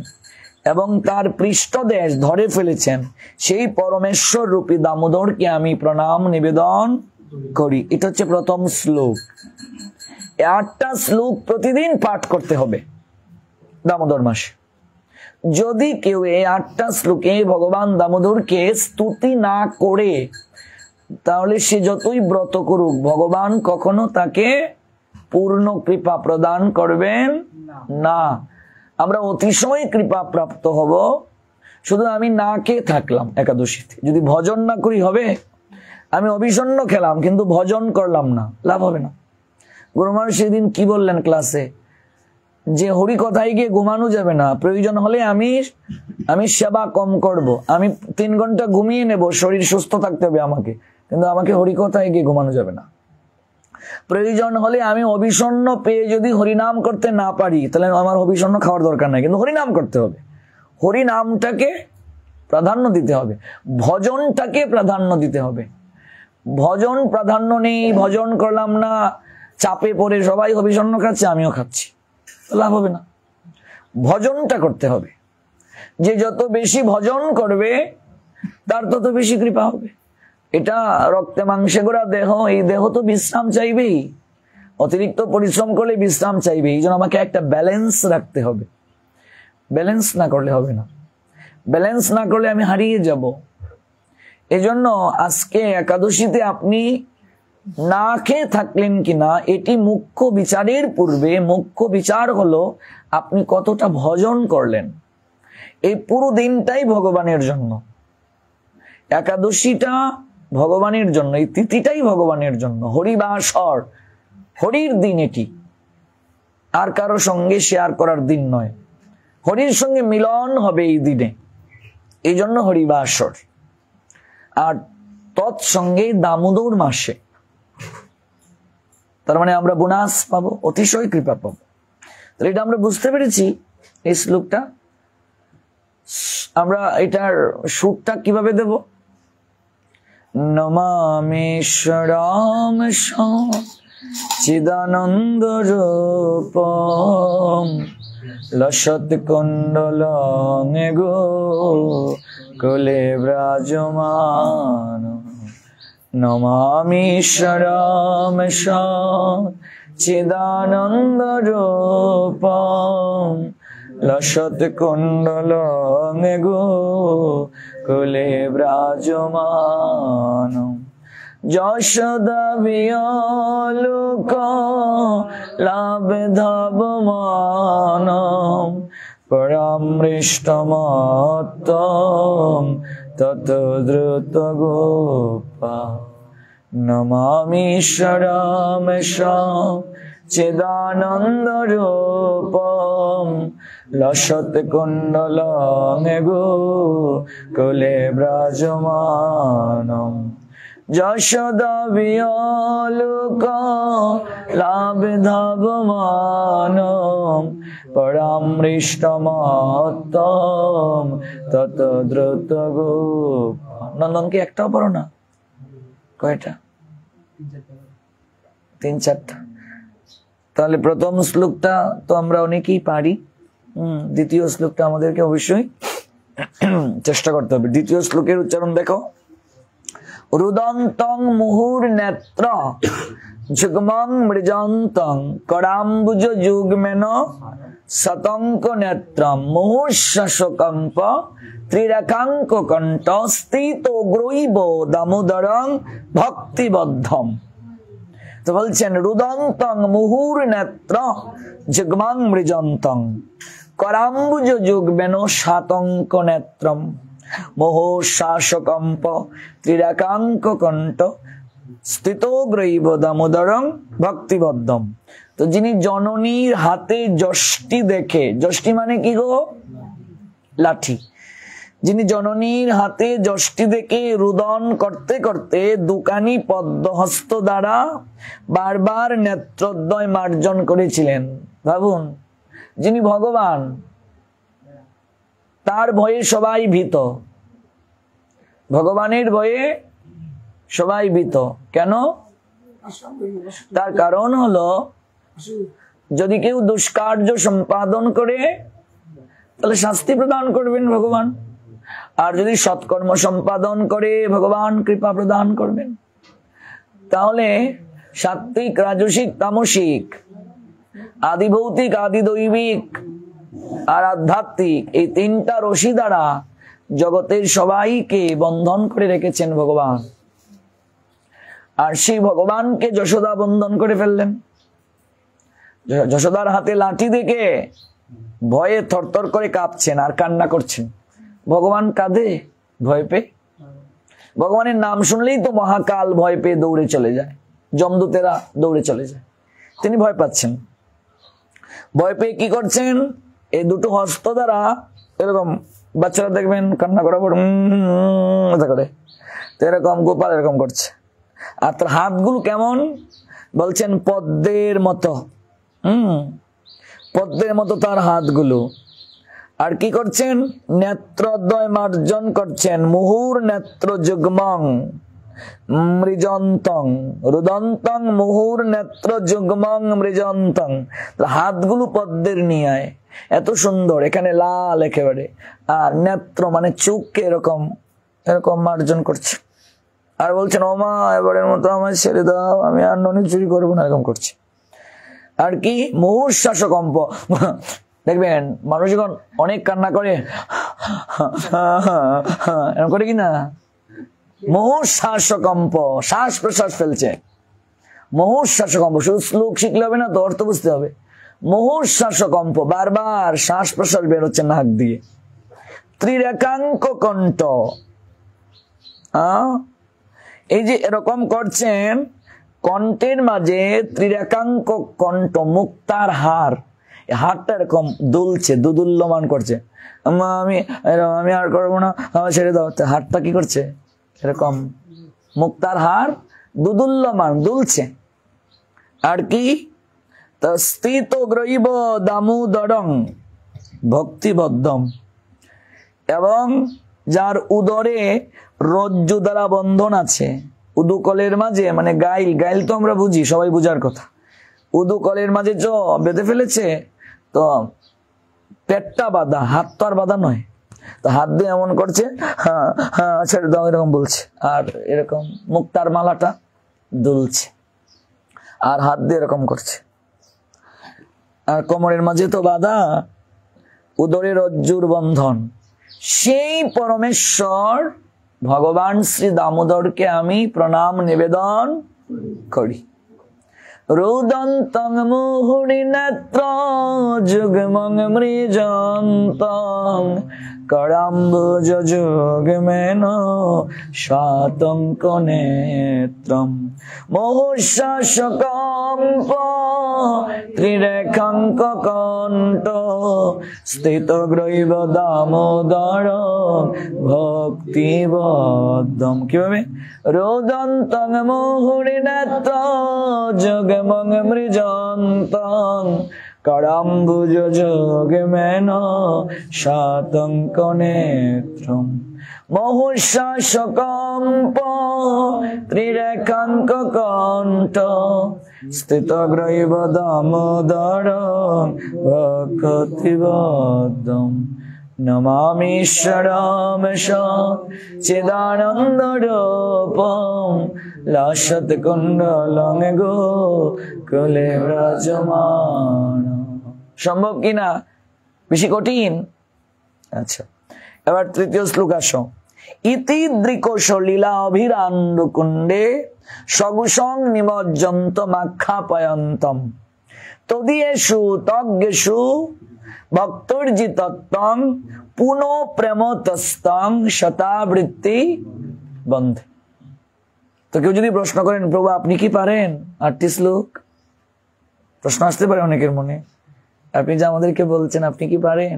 এবং তার পৃষ্ঠদেশ ধরে ফেলেছেন। সেই পরমেশ্বর রূপী দামোদরকে আমি প্রণাম নিবেদন করি। এটা হচ্ছে প্রথম শ্লোক। 8টা শ্লোক প্রতিদিন পাঠ করতে হবে দামোদর মাসে। যদি কেউ এই 8টা শ্লোকে ভগবান দামোদরকে স্তুতি না করে, তাহলে সে যতই ব্রত করুক ভগবান কখনো তাকে পূর্ণ কৃপা প্রদান করবেন না। আমরা অতিশয় কৃপা প্রাপ্ত হব শুধু আমি না খেয়ে থাকলাম একাদশীতে, যদি ভজন না করি হবে। আমি অভিষণ্ণ খেলাম কিন্তু ভজন করলাম না, লাভ হবে না। গুরুমার সেদিন কি বললেন ক্লাসে, যে হরি কথায় গিয়ে ঘুমানো যাবে না, প্রয়োজন হলে আমি সেবা কম করব, আমি 3 ঘন্টা ঘুমিয়ে নেব, শরীর সুস্থ থাকতে হবে আমাকে, কিন্তু আমাকে হরি কথায় গিয়ে ঘুমানো যাবে না। প্রয়োজন হলে আমি অভিষণ্ণ পেয়ে যদি হরিনাম করতে না পারি, তাহলে আমার অভিষণ্ণ খাওয়ার দরকার নাই, কিন্তু হরিনাম করতে হবে। হরিনামটাকে প্রাধান্য দিতে হবে, ভজনটাকে প্রাধান্য দিতে হবে। ভজন প্রাধান্য নেই, ভজন করলাম না, চাপে পড়ে সবাই অভিষণ্ণ খাচ্ছে আমিও খাচ্ছি, লাভ হবে না। ভজনটা করতে হবে। যে যত বেশি ভজন করবে তার তত বেশি কৃপা হবে। এটা রক্তে মাংসে গড়া দেহ, এই দেহ তো বিশ্রাম চাইবেই, অতিরিক্ত পরিশ্রম করলে বিশ্রাম চাইবে। এই জন্য আমাকে একটা ব্যালেন্স রাখতে হবে। ব্যালেন্স না করলে হবে না, ব্যালেন্স না করলে আমি হারিয়ে যাব। এজন্য আজকে একাদশীতে আপনি না খেয়ে থাকলেন কিনা এটি মুখ্য বিচারের পূর্বে মুখ্য বিচার হলো আপনি কতটা ভজন করলেন। এই পুরো দিনটাই ভগবানের জন্য, একাদশীটা ভগবানের জন্য, এই তিথিটাই ভগবানের জন্য। হরিবাসর, হরির দিন এটি, আর কারো সঙ্গে শেয়ার করার দিন নয়। হরির সঙ্গে মিলন হবে এই দিনে, এই জন্য হরিবাসর। আর তৎসঙ্গে দামোদর মাসে, তার মানে আমরা বোনাস পাবো, অতিশয় কৃপা পাবো। তাহলে এটা আমরা বুঝতে পেরেছি। এই শ্লোকটা আমরা এটার সুরটা কিভাবে দেব? নমামেশ্বরম চিদানন্দ রূপম লসৎ কুণ্ডলং গো কুলে ব্রাজমান। নমামেশ্বরম চিদানন্দ রূপম লসৎ কুণ্ডলং গো কুলে ব্রাজমান। যশোদা বিয়োলোক লাভ ধাবমান পরামৃষ্টমত্তম তত দ্রুত গোপা। নমামীশ্বরম চিদানন্দ রূপম লসৎ কুণ্ডলং গো কুলে ব্রাজমান। যশোদা বিয়োলোক লাভ ধাবমান পরামৃষ্টমত্তম তত দ্রুত গোপা। নন্দনকে একটাও পড়ো না? কয়টা? 3-4টা। তাহলে প্রথম শ্লোকটা তো আমরা অনেকেই পারি, দ্বিতীয় শ্লোকটা আমাদেরকে অবশ্যই চেষ্টা করতে হবে। দ্বিতীয় শ্লোকের উচ্চারণ দেখো। রুদন্তং মুহুর নেত্র যুগ্মং মৃজন্তং করাম্বুজ যুগ্মেন শতঙ্ক নেত্রম মুহুর্শকম্প ত্রিরেখাঙ্ক কণ্ঠ স্থিত গ্রৈব দামোদরং ভক্তিবদ্ধম। তো বলছেন রুদন্তং মুহুর নেত্র যুগ্মং মৃজন্তং করাম্বুজ যুগ্মেন শতঙ্ক নেত্রম। মোহশ্বাসকম্প ত্রিরাকাঙ্ক কণ্ঠ স্থিত গ্রৈব দামোদরং ভক্তিবদ্ধম। তো যিনি জননীর হাতে যষ্টি দেখে, যষ্টি মানে কি গো? লাঠি। যিনি জননীর হাতে যষ্টি দেখে রুদন করতে করতে দুকানি পদ্মহস্ত দ্বারা বারবার নেত্রোদ্বয় মার্জন করেছিলেন। ভাবুন, যিনি ভগবান, তার ভয়ে সবাই ভীত, ভগবানের ভয়ে সবাই ভীত। কেন? তার কারণ হলো, যদি কেউ দুষ্কার্য সম্পাদন করে তাহলে শাস্তি প্রদান করবেন ভগবান, আর যদি সৎকর্ম সম্পাদন করে ভগবান কৃপা প্রদান করবেন। তাহলে সাত্বিক, রাজসিক, তামসিক, আদি ভৌতিক, আদি দৈবিক আর আধ্যাত্মিক, এই তিনটা রশি দ্বারা জগতের সবাইকে বন্ধন করে রেখেছেন ভগবান। আর সেই ভগবানকে যশোদা বন্ধন করে ফেললেন। যশোদার হাতে লাঠি দেখে ভয়ে থরথর করে কাঁপছেন আর কান্না করছেন। ভগবান কাঁদে ভয় পেয়ে। ভগবানের নাম শুনলেই তো মহাকাল ভয় পেয়ে দৌড়ে চলে যায়, যমদূতেরা দৌড়ে চলে যায়। তিনি ভয় পাচ্ছেন, ভয় পেয়ে কি করছেন? এই দুটো হস্ত দ্বারা এরকম, বাচ্চারা দেখবেন কান্না করার পর করে, এরকম গোপাল এরকম করছে। আর তার হাতগুলো কেমন? বলছেন পদ্মের মতো। পদ্মের মতো তার হাতগুলো। আর কি করছেন? নেত্রোদ্বয় মার্জন করছেন। মুহুর নেত্র যুগ্মং মৃজন্তং রুদন্তং মুহুর নেত্র যুগ্মং মৃজন্তং। হাতগুলো পদ্মের নিয়ে এত সুন্দর, এখানে লাল একেবারে, আর নেত্র মানে চোখকে এরকম এরকম মার্জন করছে। আর বলছেন, ওমা এবারের মতো আমার ছেড়ে দাও, আমি আর ননি চুরি করবো না, এরকম করছে। আর কি? মুহূর্ষাসকম্প। দেখবেন মানুষ যখন অনেক কান্না করে এরকম করে কিনা, মুহূর্ষাসকম্প, শ্বাস প্রশ্বাস ফেলছে। মুহূর্ষাসকম্প, শুধু শ্লোক শিখলে হবে না তো, অর্থ বুঝতে হবে। মুহূর্ষাসকম্প, বারবার শ্বাস প্রশ্বাস বেরোচ্ছে নাক দিয়ে। ত্রিরেকাঙ্ক কণ্ঠ, এই যে এরকম করছেন, কণ্ঠের মাঝে ত্রিরেকাঙ্ক কণ্ঠ, মুক্তার হার, হারটা এরকম দুলছে, দুদুল্যমান করছে। আমি আর করবো না, আমার ছেড়ে দাও। হারটা কি করছে? এরকম মুক্তার হার দুদুল্যমান, দুলছে। আর কি? স্থিত গ্রৈব দামোদরং ভক্তিবদ্ধম, এবং যার উদরে রজ্জু দ্বারা বন্ধন আছে। উদুকলের মাঝে, মানে গাইল, গাইল তো আমরা বুঝি, সবাই বুঝার কথা। উদুকলের মাঝে চ বেঁধে ফেলেছে, তো পেটটা বাঁধা, হাত তো আর বাঁধা নয়, তো হাত দিয়ে এমন করছে, হ্যাঁ হ্যাঁ ছেড়ে দাও এরকম বলছে। আর এরকম মুক্তার মালাটা দুলছে, আর হাত দিয়ে এরকম করছে। আর কোমরের মাঝে তো বাঁধা, উদরে রজ্জুর বন্ধন। সেই পরমেশ্বর ভগবান শ্রী দামোদরকে আমি প্রণাম নিবেদন করি। রুদন্তং মুহুরি নেত্র যুগ্মং মৃজন্তং করাম্বুজ যুগ্মেন স্বাতঙ্ক নেত্রম মুহুর্ষাসকম্প ত্রিরেখাঙ্ক কণ্ঠ স্থিত গ্রৈব দামোদর ভক্তিবদ্ধম। কিভাবে? রোদন্তং মুহুরি নেত্র যুগ্মং মৃজন্তং করাম্বুজ যুগ্মেন স্বাতঙ্ক নেত্রম মুহুর্ষাসকম্প ত্রিরেখাঙ্ক কণ্ঠ স্থিত গ্রৈব দামোদর ভক্তিবদ্ধম। নমামীশ্বরম চিদানন্দ রূপম লাসত কুণ্ডলং গোকুলে ব্রজমান। সম্ভব কিনা? বেশি কঠিন? আচ্ছা, এবার তৃতীয় শ্লোক আসো। ইতি দৃকোশ লীলা অভিরান্ডু কুণ্ডে সগুসং নিমজ্জন্ত মাক্ষাপয়ন্তম তদীয়েষু তজ্ঞেষু ভক্তর্জিতত্বং পুনঃ প্রেমতস্তং শতাবৃত্তি বন্ধে। তো কেউ যদি প্রশ্ন করেন প্রভু আপনি কি পারেন 38 শ্লোক, প্রশ্ন আসতে পারে অনেকের মনে, আপনি যে আমাদেরকে বলছেন আপনি কি পারেন?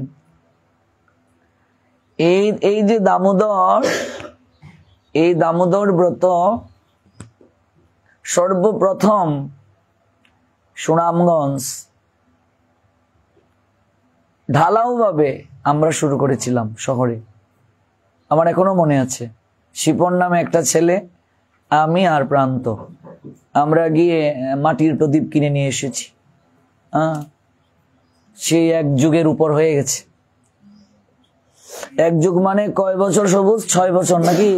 এই যে দামোদর, এই দামোদর ব্রত সর্বপ্রথম সুনামগঞ্জ ঢালাও ভাবে আমরা শুরু করেছিলাম শহরে। আমার এখনো মনে আছে, শিপন নামে একটা ছেলে, আমি আর প্রান্ত, আমরা গিয়ে মাটির প্রদীপ কিনে নিয়ে এসেছি। সেই এক যুগের উপর হয়ে গেছে। এক যুগ মানে কয় বছর সবুজ? 6 বছর নাকি?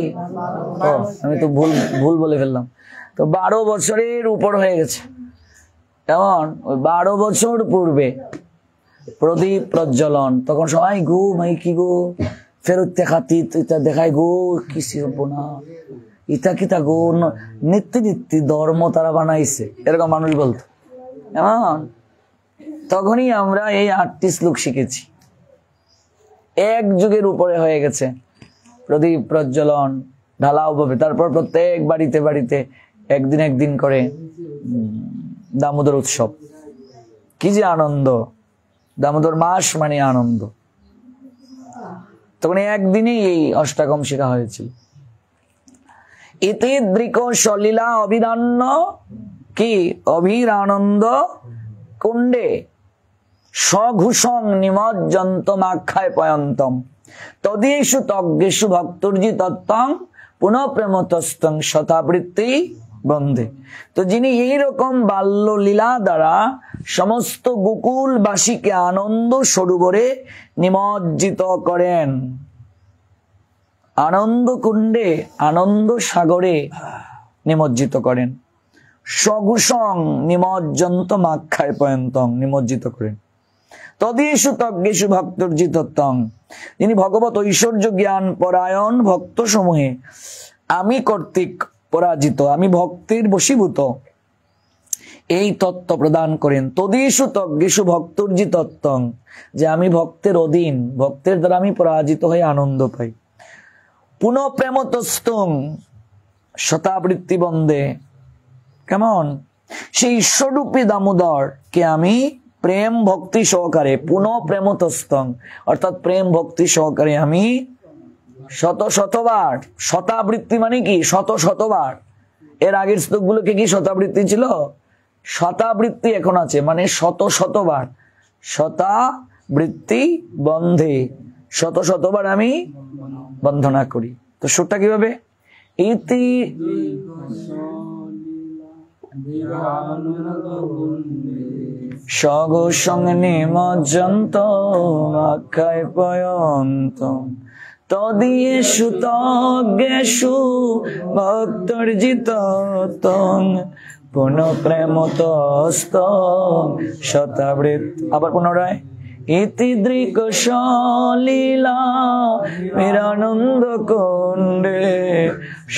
আমি তো ভুল বলে ফেললাম। তো 12 বছরের উপর হয়ে গেছে। এমন ওই 12 বছর পূর্বে প্রদীপ প্রজ্বলন, তখন সবাই গো মাই কি গো ফেরত দেখাতি ইটা দেখাই গো কিসি হবো না ইটা কিতা গো নিত্য ধর্ম তারা বানাইছে, এরকম মানুষ বলতো। এমন তখনই আমরা এই 38 শ্লোক শিখেছি। এক যুগের উপরে হয়ে গেছে প্রদীপ প্রজ্বলন ঢালাও ভাবে। তারপর প্রত্যেক বাড়িতে বাড়িতে একদিন করে দামোদর উৎসব। কি যে আনন্দ! দামোদর মাস মানে আনন্দ। তখন একদিনেই এই অষ্টাগম শেখা হয়েছিল। ইতি দৃক সলীলা অভিধান্য কি অভির আনন্দ কুণ্ডে স্বঘুষং নিমজ্জন্তমাখ্যায় পয়ন্তম তদীয়েষু তজ্ঞেষু ভক্তর্জিতত্বং পুনঃ প্রেমতস্তং শতাবৃত্তি বন্ধে। তো যিনি এইরকম বাল্য লীলা দ্বারা সমস্ত গোকুলবাসীকে আনন্দ সরোবরে নিমজ্জিত করেন, আনন্দ কুণ্ডে আনন্দ সাগরে নিমজ্জিত করেন, স্বঘুষং নিমজ্জন্তমাখ্যায় পয়ন্তং নিমজ্জিত করেন, তদীয়েষু তজ্ঞেষু ভক্তর্জিতত্বং যিনি ভগবত ঐশ্বর্য জ্ঞান পরায়ণ ভক্ত সমূহে আমি কর্তৃক পরাজিত, আমি ভক্তের বশীভূত এই তত্ত্ব প্রদান করেন। তদীয়েষু তজ্ঞেষু ভক্তর্জিতত্বং যে আমি ভক্তের অধীন, ভক্তের দ্বারা আমি পরাজিত হয়ে আনন্দ পাই। পুনঃ প্রেমতস্তং শতাবৃত্তি বন্ধে, কেমন সেই ঈশ্বররূপী দামোদর কে আমি প্রেম ভক্তি সহকারে পুনঃ প্রেমতস্তং অর্থাৎ প্রেম ভক্তি সহকারে আমি শতবার, শতাবৃত্তি মানে কি শতবার। এর আগের শ্লোকগুলোকে কি শতাবৃত্তি ছিল? শতাবৃত্তি এখন আছে মানে শতবার, শতাবৃত্তি বন্ধে শতবার আমি বন্ধনা করি। তো সুরটা কিভাবে? ইতি স্বঘোষং নিমজ্জন্তমাখ্যায় পয়ন্তম তদীয়েষু তজ্ঞেষু ভক্তর্জিতত্বং পুনঃ প্রেমতস্তং শতাবৃত্তি। আবার পুনরায় ইতি দৃক সলীলা বিরানন্দ কুণ্ডে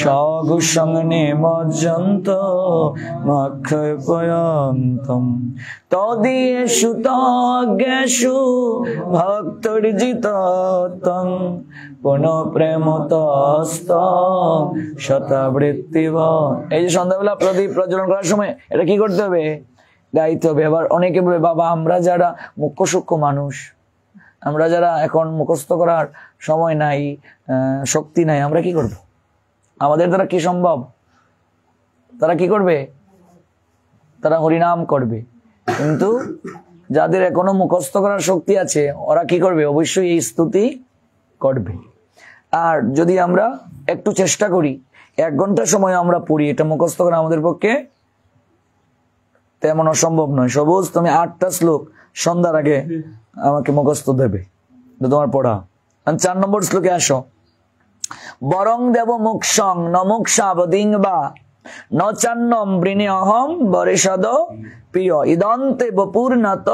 স্বঘোষং নিমজ্জন্তমাখ্যায় পয়ন্তম তদীয়েষু তজ্ঞেষু ভক্তর্জিতত্বং পুনঃ প্রেমতস্তং শতাবৃত্তি। এই যে সন্ধ্যাবেলা প্রদীপ প্রজ্বলন করার সময় এটা কি করতে হবে? গাইতে হবে। আবার অনেকে বলে বাবা আমরা যারা মুখ্য সূক্ষ্ম মানুষ, আমরা যারা এখন মুখস্থ করার সময় নাই, শক্তি নাই, আমরা কি করব? আমাদের দ্বারা কি সম্ভব? তারা কি করবে? তারা হরিনাম করবে। কিন্তু যাদের এখনো মুখস্থ করার শক্তি আছে ওরা কি করবে? অবশ্যই এই স্তুতি করবে। আর যদি আমরা একটু চেষ্টা করি 1 ঘন্টা সময় আমরা পড়ি, এটা মুখস্থ করা আমাদের পক্ষে তেমন অসম্ভব নয়। সবুজ তুমি 8টা শ্লোক সন্ধ্যার আগে আমাকে মুখস্থ দেবে, তোমার পড়া। 4 নম্বর শ্লোকে আসো। বরং দেব মুক্ষং নমুক্ষাবদিং বা নচান্নম বৃণে অহম বরেষদ প্রিয় ইদন্তে বপুর্ণত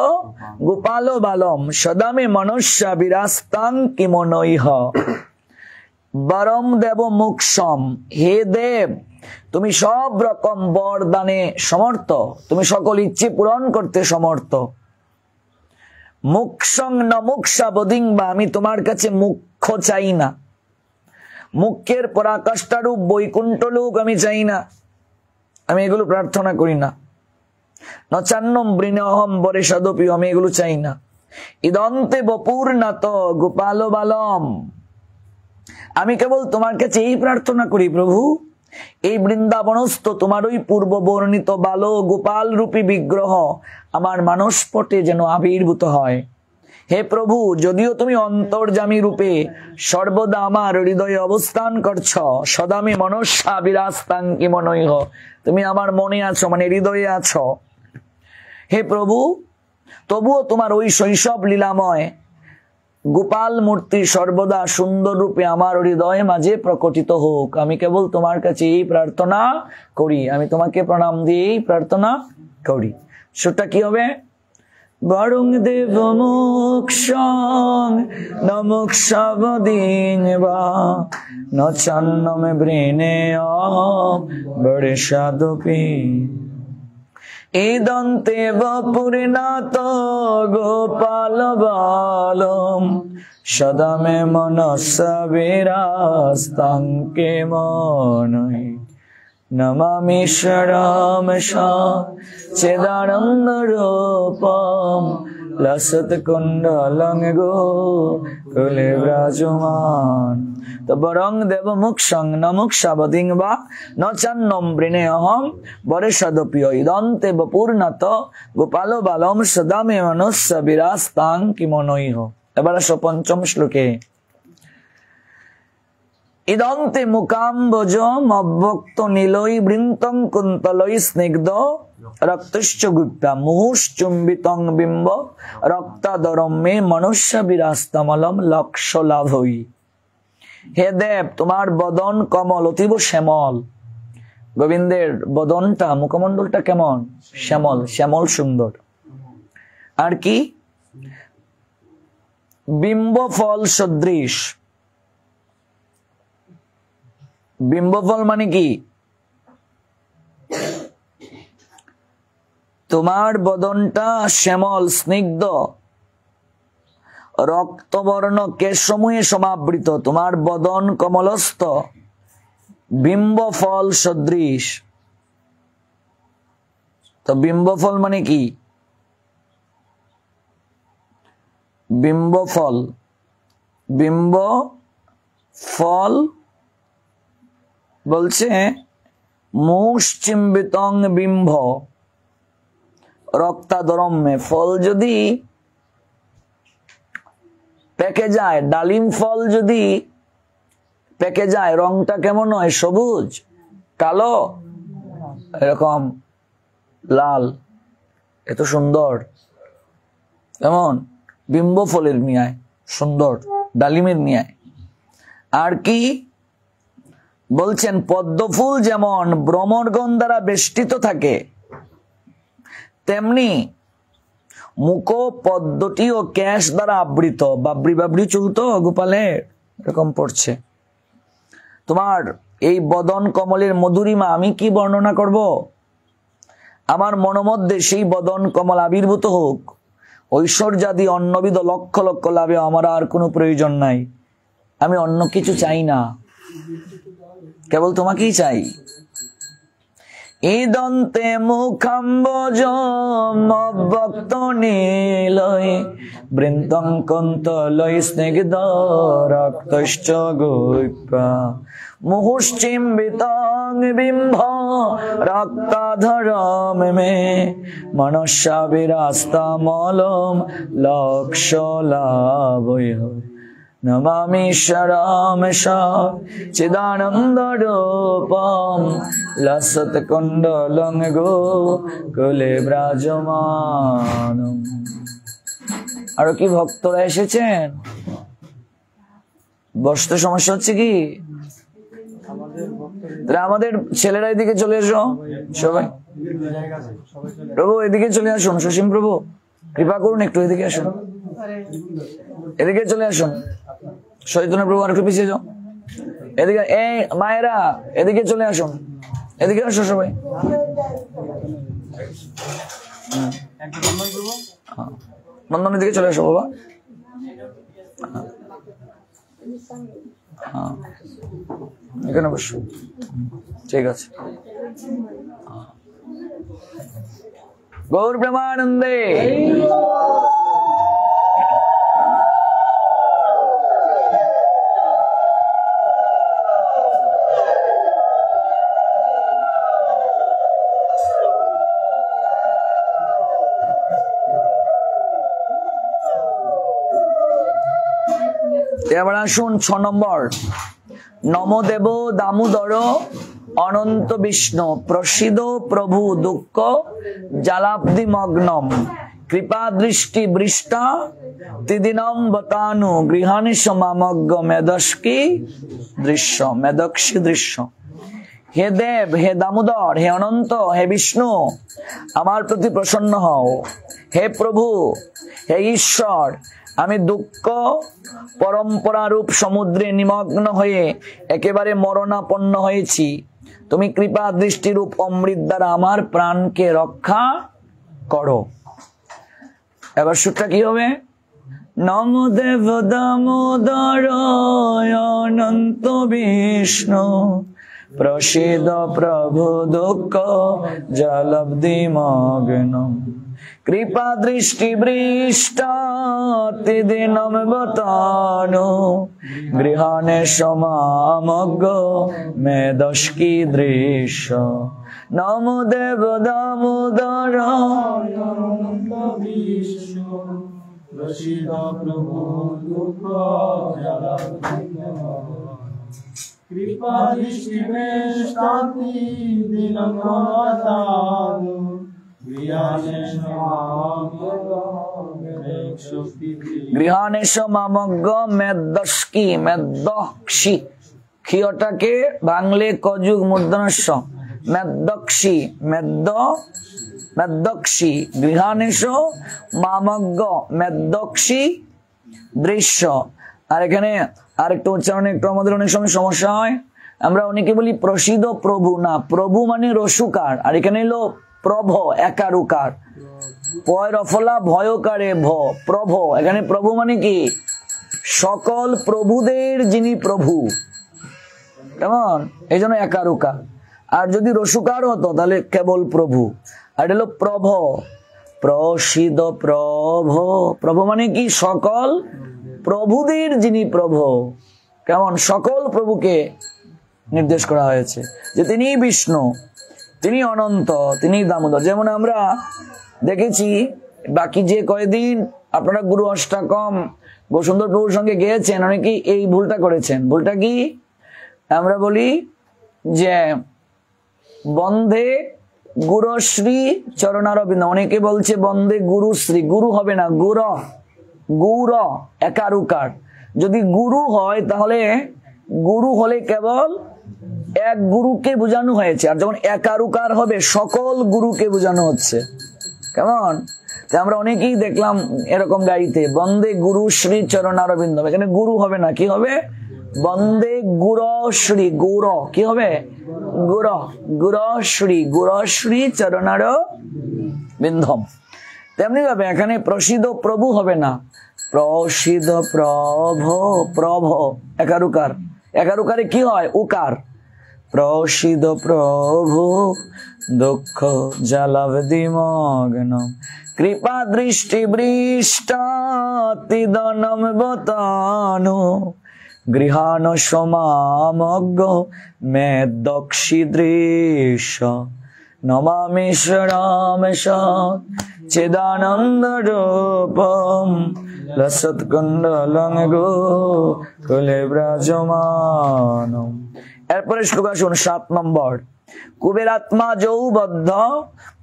গোপাল বালম সদামে মনুষ্যা বিরাস্তাং কিমনৈহ। বরং দেব মুক্ষম, হে দেব তুমি সব রকম বরদানে সমর্থ, তুমি সকল ইচ্ছে পূরণ করতে সমর্থ। মুক্ষং ন মুক্ষাবধিং বা, আমি তোমার কাছে মুখ্য চাই না, মুখ্যের পরাকাষ্ঠারূপ বৈকুণ্ঠ লোক আমি চাই না, আমি এগুলো প্রার্থনা করি না। নচান্নম বৃণহম বরে সদপি, আমি এগুলো চাই না। ইদন্তে বপূর্ণাত গোপাল বালম, আমি কেবল তোমার কাছে এই প্রার্থনা করি প্রভু, এই বৃন্দাবনস্থ তোমার ওই পূর্ব বর্ণিত বাল গোপাল রূপী বিগ্রহ আমার মানসপটে যেন আবির্ভূত হয়। হে প্রভু, যদিও তুমি অন্তর্যামী রূপে সর্বদা আমার হৃদয়ে অবস্থান করছ, সদামি মনস্যা বিরাস্তাং কি মনৈহ, তুমি আমার মনে আছো, মানে হৃদয়ে আছো। হে প্রভু, তবুও তোমার ওই শৈশব লীলাময় গোপাল মূর্তি সর্বদা সুন্দর রূপে আমার হৃদয়ে মাঝে প্রকটিত হোক, আমি কেবল তোমার কাছে এই প্রার্থনা করি, আমি তোমাকে প্রণাম দিয়ে এই প্রার্থনা করি। সুরটা কি হবে? বরং দেব মোক্ষং ন মোক্ষাবধিং বা, ন চান্নমে বৃণে বড়ে সাদপি, ইদন্তে বপূর্ণাত গোপাল বালম, সদা মে মনসা বিরাস্তাং কে মনৈ, নমামি শরম চিদানন্দ রূপম, লসত কুণ্ডলং গো কুলে বিরাজমান। তো বরং দেব মুক্ষং ন মুক্ষাবধিং বা, ন চান্নম বৃণে অহম বরে সদপ্রিয়, ইদন্তে বপূর্ণাত গোপাল বালম, সদা মে মনস্য বিরাস্তাং কি মনৈহ। এবার আসো পঞ্চম শ্লোকে। ইদন্তে মুকাম্বজম অব্যক্ত নীলই বৃন্তং কুন্তলই স্নিগ্ধ রক্তশ্চ গুপ্তা, মুহুশ্চুম্বিতং বিম্ব রক্তাদরম মে মনুষ্য বিরাস্তমলম লক্ষ লাভই। হে দেব, তোমার বদন কমল, অতীব শ্যামল। গোবিন্দের বদনটা, মুখমণ্ডলটা কেমন? শ্যামল, শ্যামল সুন্দর। আর কি? বিম্ব ফল সদৃশ। বিম্বফল মানে কি? তোমার বদনটা শ্যামল স্নিগ্ধ, রক্তবর্ণ কেশসমূহে সমাবৃত, তোমার বদন কমলস্থ, বিম্বফল সদৃশ। তো বিম্বফল মানে কি? বিম্বফল, বিম্ব ফল বলছে মুষ্চিম্বিতং বিম্ব রক্তাদরম্যে। ফল যদি পেকে যায়, ডালিম ফল যদি পেকে যায়, রংটা কেমন হয়? সবুজ, কালো, এরকম লাল, এত সুন্দর। কেমন? বিম্ব ফলের নিয়ায় সুন্দর, ডালিমের নিয়ায়। আর কি বলছেন? পদ্মফুল যেমন ভ্রমরগণ দ্বারা বেষ্টিত থাকে, তেমনি মুখ পদ্মটি ও কেশ দ্বারা আবৃত। বাবরি বাবরি চুলতো গোপালের, এরকম পড়ছে। তোমার এই বদন কমলের মধুরিমা আমি কি বর্ণনা করব? আমার মনোমধ্যে সেই বদন কমল আবির্ভূত হোক। ঐশ্বর্যাদি অন্নবিধ লক্ষ লক্ষ লাভে আমার আর কোনো প্রয়োজন নাই। আমি অন্য কিছু চাই না, কেবল তোমাকেই চাই। ইদন্তে মুখাম্বজম অব্যক্ত নীলয় বৃন্তং কুন্তলই স্নিগ্ধ রক্তশ্চ গোপ্যা, মুহুশ্চিম্বিতং বিম্ব রক্তাধরম মে মনুষ্য বিরাস্তমলম লক্ষ লাভৈ। নমামি শরম চিদানন্দ রূপম লসত কুণ্ডলং গো কুলে বিরাজমান। আরো কি ভক্তরা এসেছেন? বসতে সমস্যা হচ্ছে কি? আমাদের ছেলেরা এদিকে চলে এসো সবাই। প্রভু এদিকে চলে আসুন, সসীম প্রভু কৃপা করুন, একটু এদিকে আসুন, এদিকে চলে আসুন। শৈতন্য প্রভু আর একটু পিছিয়ে যাও, এদিকে। এই মায়েরা এদিকে চলে আসুন, এদিকে আসো সবাই। নন্দনের দিকে চলে এসো বাবা। হ্যাঁ এখানে বসো, ঠিক আছে। গৌর প্রেমানন্দে। এবার আসুন 6 নম্বর। নমদেব দামোদর অনন্ত বিষ্ণু প্রসিদ প্রভু দুঃখ জালাব্ধি মগ্নম কৃপা দৃষ্টি বৃষ্টা তিদিনম বতানু গৃহানি সমামগ্গ মেদস্কি দৃশ্য মেদক্ষী দৃশ্য। হে দেব, হে দামোদর, হে অনন্ত, হে বিষ্ণু, আমার প্রতি প্রসন্ন হও। হে প্রভু, হে ঈশ্বর, আমি দুঃখ পরম্পরা রূপ সমুদ্রে নিমগ্ন হয়ে একেবারে মরণাপন্ন হয়েছি। তুমি কৃপা দৃষ্টিরূপ অমৃত দ্বারা আমার প্রাণকে রক্ষা করো। এবার সুরটা কি হবে? নমদেব দামোদর অনন্ত বিষ্ণু প্রসিদ প্রভু দুঃখ জলব্ধি মগ্নম কৃপা দৃষ্টি বৃষ্টাতিদিনম বতানো গৃহানে সমামগ্গ মেদস্কি দৃশ্য। নমদেব দামোদর প্রসিদ প্রভু দুঃখ জলব্ধি কৃপা দৃষ্টি বৃষ্টাতিদিনম বতানো গৃহানেশ মামগ্গ মেদস্কি মেদক্ষী ক্ষিয়টাকে বাংলে কযুগ মূর্ধন্যস্ব মেদক্ষী মেদক্ষী গৃহানেশ মামগ্গ মেদক্ষী দৃশ্য। আর এখানে আরেকটা উচ্চারণে একটু আমাদের অনেক সময় সমস্যা হয়। আমরা অনেকে বলি প্রসিদ প্রভু, না, প্রভু মানে রসুকার, আর এখানে এলো প্রভ একারুকার, পয় রফলা ভয়কারে ভ প্রভ। এখানে প্রভু মানে কি? সকল প্রভুদের যিনি প্রভু, কেমন? এই জন্য একারুকার। আর যদি রসুকার হতো তাহলে কেবল প্রভু। আর এটা হলো প্রভ, প্রসিদ প্রভ। প্রভ মানে কি? সকল প্রভুদের যিনি প্রভু। কেমন? সকল প্রভুকে নির্দেশ করা হয়েছে যে তিনি বিষ্ণু, তিনি অনন্ত, তিনি দামোদর। যেমন আমরা দেখেছি বাকি যে কয়েকদিন আপনারা গুরু অষ্টাকম গোসুন্দর প্রভুর সঙ্গে গিয়েছেন, অনেকেই এই ভুলটা করেছেন। ভুলটা কি? আমরা বলি যে বন্দে গুরুশ্রী চরণারবিন্দ, অনেকে বলছে বন্দে গুরুশ্রী। গুরু হবে না, গুর, গুর একারুকার। যদি গুরু হয় তাহলে গুরু হলে কেবল এক গুরুকে বোঝানো হয়েছে, আর যখন একারুকার হবে সকল গুরুকে বোঝানো হচ্ছে। কেমন? আমরা অনেকেই দেখলাম এরকম গাইতে বন্দে গুরু শ্রী চরণারবিন্দ। এখানে গুরু হবে না, কি হবে? বন্দে গুর শ্রী, গুর কি হবে? গুর, গুর শ্রী চরণার বিন্ধম। তেমনি ভাবে এখানে প্রসিদ্ধ প্রভু হবে না, প্রসিদ্ধ প্রভ, প্রভ একারুকার। একারুকারে কি হয়? উকার। প্রসিদ্ধ প্রভু দুঃখ জলব্ধি মগ্নম কৃপা দৃষ্টি বৃষ্টাতিদিনম বতানো গৃহান সমামগ্গ মেদক্ষী দৃশ্য। নমামি রামেশ চিদানন্দ রূপম লসৎকুণ্ডলং গোকুলে ব্রাজমানম। এরপরে শ্লোক আসুন 7 নম্বর। কুবেরাত্মা যৌবদ্ধ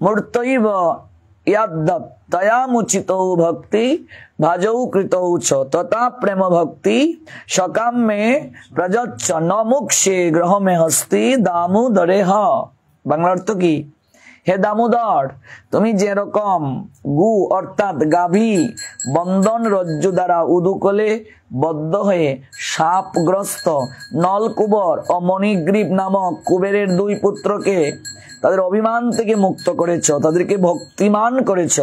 মূর্তৈব ইয়াদ্দৎ তয়ামুচিতৌ ভক্তি ভাজৌ কৃতৌ চ তথা প্রেম ভক্তি সকামে প্রযচ্ছ ন মুক্ষে গ্রহমে হস্তি দামোদরে হ। বাংলা অর্থ কি? হে দামোদর, তুমি যেরকম গু অর্থাৎ গাভী বন্ধন রজ্জু দ্বারা উদুকলে বদ্ধ হয়ে সাপগ্রস্ত নলকুবর ও মণিগ্রীব নামক কুবেরের 2 পুত্রকে তাদের অভিমান থেকে মুক্ত করেছ, তাদেরকে ভক্তিমান করেছ,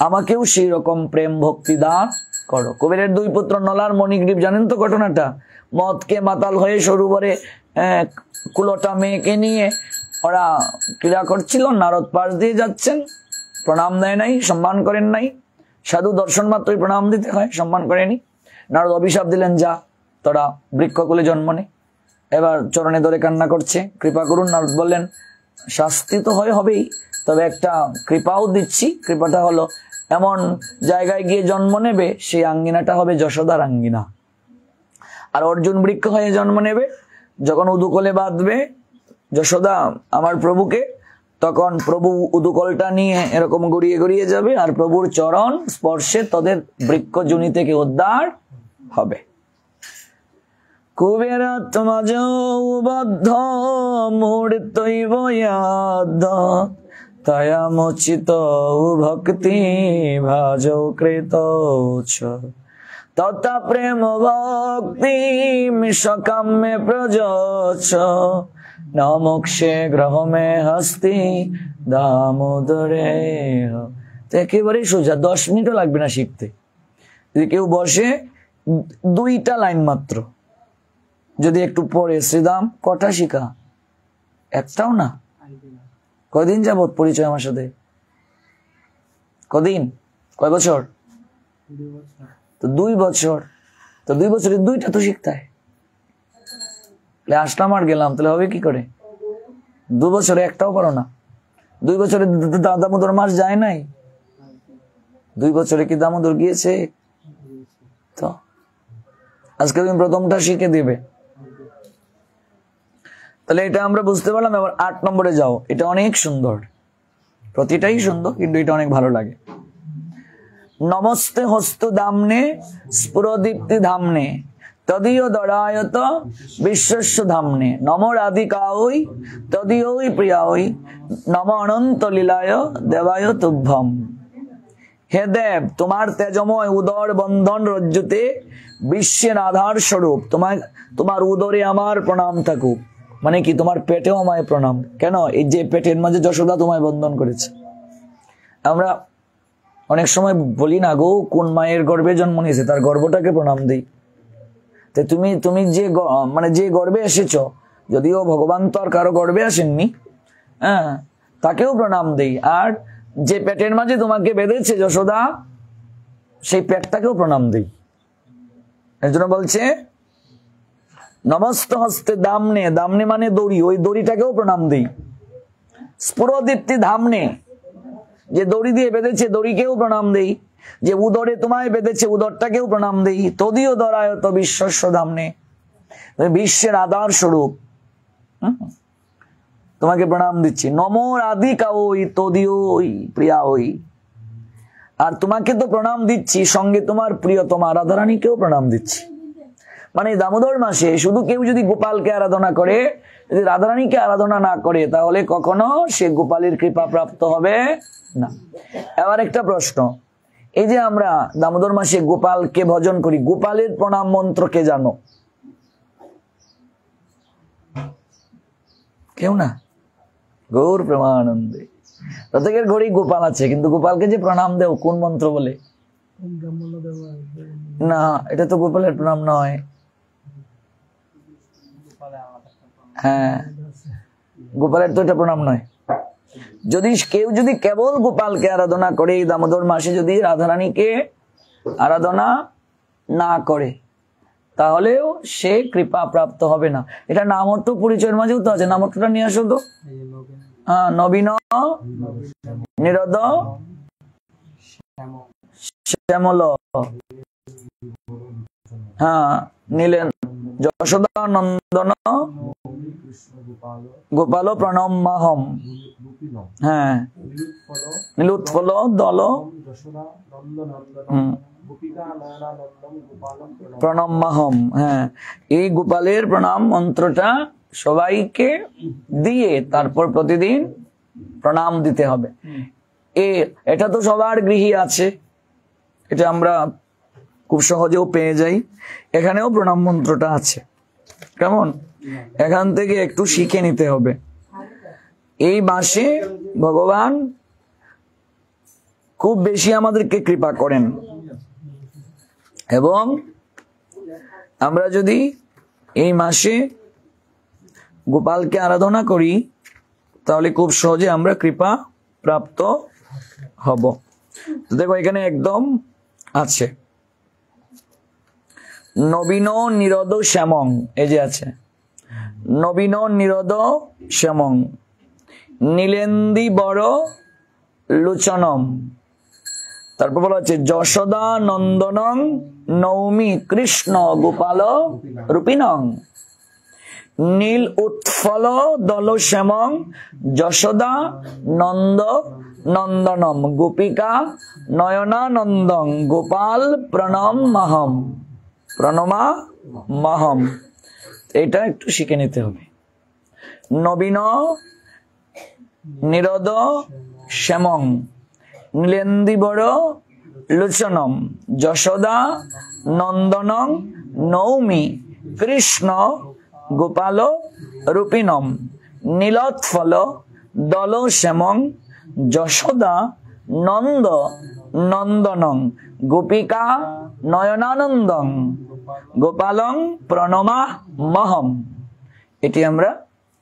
আমাকেও সেই রকম প্রেম ভক্তি দান করো। কুবেরের দুই পুত্র নলার মণিগ্রীব, জানেন তো ঘটনাটা? মদকে মাতাল হয়ে সরোবরে কুলোটা মেয়েকে নিয়ে ওরা ক্রীড়া করছিল, নারদ পাশ দিয়ে যাচ্ছেন, প্রণাম দেয় নাই, সম্মান করেন নাই। সাধু দর্শন মাত্রই প্রণাম দিতে হয়, সম্মান করেনি। নারদ অভিশাপ দিলেন, যা তোরা বৃক্ষকুলে জন্ম নে। এবার চরণে ধরে কান্না করছে, কৃপা করুন। নারদ বললেন, শাস্তি তো হবেই, তবে একটা কৃপাও দিচ্ছি। কৃপাটা হলো এমন জায়গায় গিয়ে জন্ম নেবে, সেই আঙ্গিনাটা হবে যশোদার আঙ্গিনা। আর অর্জুন বৃক্ষ হয়ে জন্ম নেবে, যখন উদুকলে বাঁধবে যশোদা আমার প্রভুকে, তখন প্রভু উদুকলটা নিয়ে এরকম গড়িয়ে গড়িয়ে যাবে, আর প্রভুর চরণ স্পর্শে তোদের বৃক্ষ জুনি থেকে উদ্ধার হবে। কুবেরাত্মজৌবদ্ধ মূর্তৈব ইয়াদ তয়ামোচিত ভক্তি ভাজৌ কৃতৌচ তথা প্রেম ভক্তি সকাম্যে প্রযোচ্ছ নমোক্ষে গ্রহ মে হস্তি দামোদরে। তো একেবারেই সোজা, 10 মিনিটও লাগবে না শিখতে। যদি কেউ বসে 2টা লাইন মাত্র যদি একটু পড়ে, শ্রীদাম কটা শিখা? একটাও না। কদিন যাবত পরিচয় আমার সাথে? কদিন? কয় বছর? 2 বছর। তো 2 বছরে 2টা তো শিখতে হয়। আসলাম আর গেলাম, তাহলে হবে কি করে? 2 বছরে একটাও পারো না? 2 বছরে দামোদর মাস যায় নাই? 2 বছরে কি দামোদর গিয়েছে? তো আজকে তুমি প্রথমটা শিখে দিবে। তাহলে এটা আমরা বুঝতে পারলাম। এবার 8 নম্বরে যাও। এটা অনেক সুন্দর, প্রতিটাই সুন্দর, কিন্তু এটা অনেক ভালো লাগে। নমস্তে হস্তু দামনে স্ফুরদীপ্তি ধামনে তদীয় দরায়ত বিশ্বস্য ধামনে নমর আদিকাওই তদীয়ই প্রিয়াওই নম অনন্ত লীলায় দেবায় তুভ্যম। হে দেব, তোমার তেজময় উদর বন্ধন রজ্জুতে বিশ্বের আধার স্বরূপ, তোমার উদরে আমার প্রণাম থাকুক। মানে কি? তোমার পেটেও আমায় প্রণাম। কেন? এই যে পেটের মাঝে যশোদা তোমায় বন্ধন করেছে। আমরা অনেক সময় বলি না গো, কোন মায়ের গর্ভে জন্ম নিয়েছে তার গর্ভটাকে প্রণাম দিই। তো তুমি যে মানে যে গর্ভে এসেছ, যদিও ভগবান তো আর কারো গর্ভে আসেননি, হ্যাঁ, তাকেও প্রণাম দিই। আর যে পেটের মাঝে তোমাকে বেঁধেছে যশোদা, সেই পেটটাকেও প্রণাম দিই। এর জন্য বলছে নমস্ত হস্তে দামনে, দামনে মানে দড়ি, ওই দড়িটাকেও প্রণাম দিই। স্ফুরদীপ্তি ধামনে, যে দড়ি দিয়ে বেঁধেছে দড়িকেও প্রণাম দেই। যে উদরে তোমায় বেঁধেছে উদরটাকেও প্রণাম দেই। তদীয় দরায়ত বিশ্বস্য ধামনে, বিশ্বের আধার স্বরূপ, তোমাকে প্রণাম দিচ্ছি। নমর আদিকা ওই তদীয় প্রিয়া ওই। আর তোমাকে তো প্রণাম দিচ্ছি, সঙ্গে তোমার প্রিয়তমা রাধারানীকেও প্রণাম দিচ্ছি। মানে দামোদর মাসে শুধু কেউ যদি গোপালকে আরাধনা করে, যদি রাধারানীকে আরাধনা না করে, তাহলে কখনো সে গোপালের কৃপা প্রাপ্ত হবে না। এবার একটা প্রশ্ন, এই যে আমরা দামোদর মাসে গোপালকে ভজন করি, গোপালের প্রণাম মন্ত্র কে জানো? কেউ না? গৌর প্রেমানন্দে। প্রত্যেকের ঘরেই গোপাল আছে, কিন্তু গোপালকে যে প্রণাম দেও কোন মন্ত্র বলে? না, এটা তো গোপালের প্রণাম নয়। হ্যাঁ, গোপালের তো এটা প্রণাম নয়। কেউ যদি কেবল গোপালকে আরাধনা করে, এই দামোদর মাসে যদি রাধারানীকে আরাধনা না করে, তাহলেও সে কৃপা প্রাপ্ত হবে না। এটা নামত্ব পরিচয়ের মাঝেও তো আছে। নামত্বটা নিয়ে আসো তো। হ্যাঁ, নবীন নিরদ শ্যামল, হ্যাঁ, নীলেন যশোদা নন্দন গোপাল প্রণমাহম, হ্যাঁ, নীলোৎফল দল প্রণমাহম। হ্যাঁ, এই গোপালের প্রণাম মন্ত্রটা সবাইকে দিয়ে তারপর প্রতিদিন প্রণাম দিতে হবে। এটা তো সবার গৃহে আছে, এটা আমরা খুব সহজেও পেয়ে যাই। এখানেও প্রণাম মন্ত্রটা আছে। কেমন? এখান থেকে একটু শিখে নিতে হবে। এই মাসে ভগবান খুব বেশি আমাদেরকে কৃপা করেন, এবং আমরা যদি এই মাসে গোপালকে আরাধনা করি তাহলে খুব সহজে আমরা কৃপা প্রাপ্ত হব। তো দেখো এখানে একদম আছে নবীন নিরোধ শ্যামং, এই যে আছে নবীন নিরোধ শ্যামং নীলেন্দি বড় লোচনম। তারপর বলা হচ্ছে যশোদা নন্দনং নৌমি কৃষ্ণ গোপাল রূপিণং নীল উৎফল দল শ্যামং যশোদা নন্দ নন্দনম গোপিকা নয়নানন্দং গোপাল প্রণম মহম প্রণমা মহম। এটা একটু শিখে নিতে হবে। নবীন নিরোধ শ্যামং নীলেন্দি বড় লোচনম যশোদা নন্দনং নৌমি কৃষ্ণ গোপাল রূপিণম নীলোৎফল দল শ্যামং যশোদা নন্দ নন্দনং গোপিকা নয়নানন্দং গোপালং প্রণমা মহম। এটি আমরা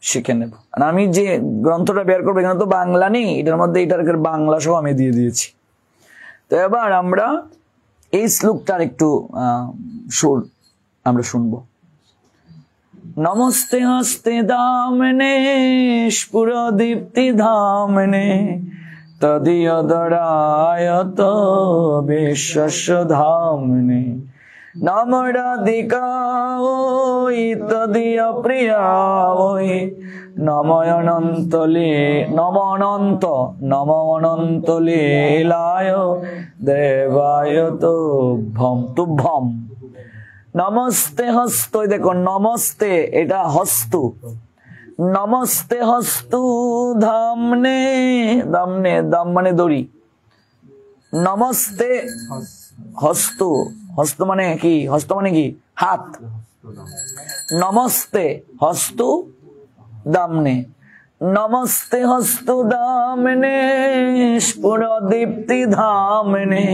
শিখে নেব। আর আমি যে গ্রন্থটা বের করবো এখানে তো বাংলা নেই, এটার মধ্যে এটার বাংলা সহ আমি দিয়ে দিয়েছি। তো এবার আমরা এই শ্লোকটার একটু সুর আমরা শুনবো। নমস্তে হস্তে দামনে স্ফুর দীপ্তি ধামনে তদীয়দরায়ত বিশ্বস্য ধামনে নম রাধিকা ওই তদীয় প্রিয়া ওই নময়নন্তলে নম অনন্ত লীলায় দেবায় তুভ্যম। নমস্তে হস্ত, দেখো নমস্তে এটা হস্তু, নমস্তে হস্তু ধামনে দামনে দাম মানে দড়ি, নমস্তে হস্তু হস্ত মানে কি, হস্ত মানে কি হাত, নমস্তে হস্তু দামনে নমস্তে হস্তু দামনে স্ফুর দীপ্তি ধামনে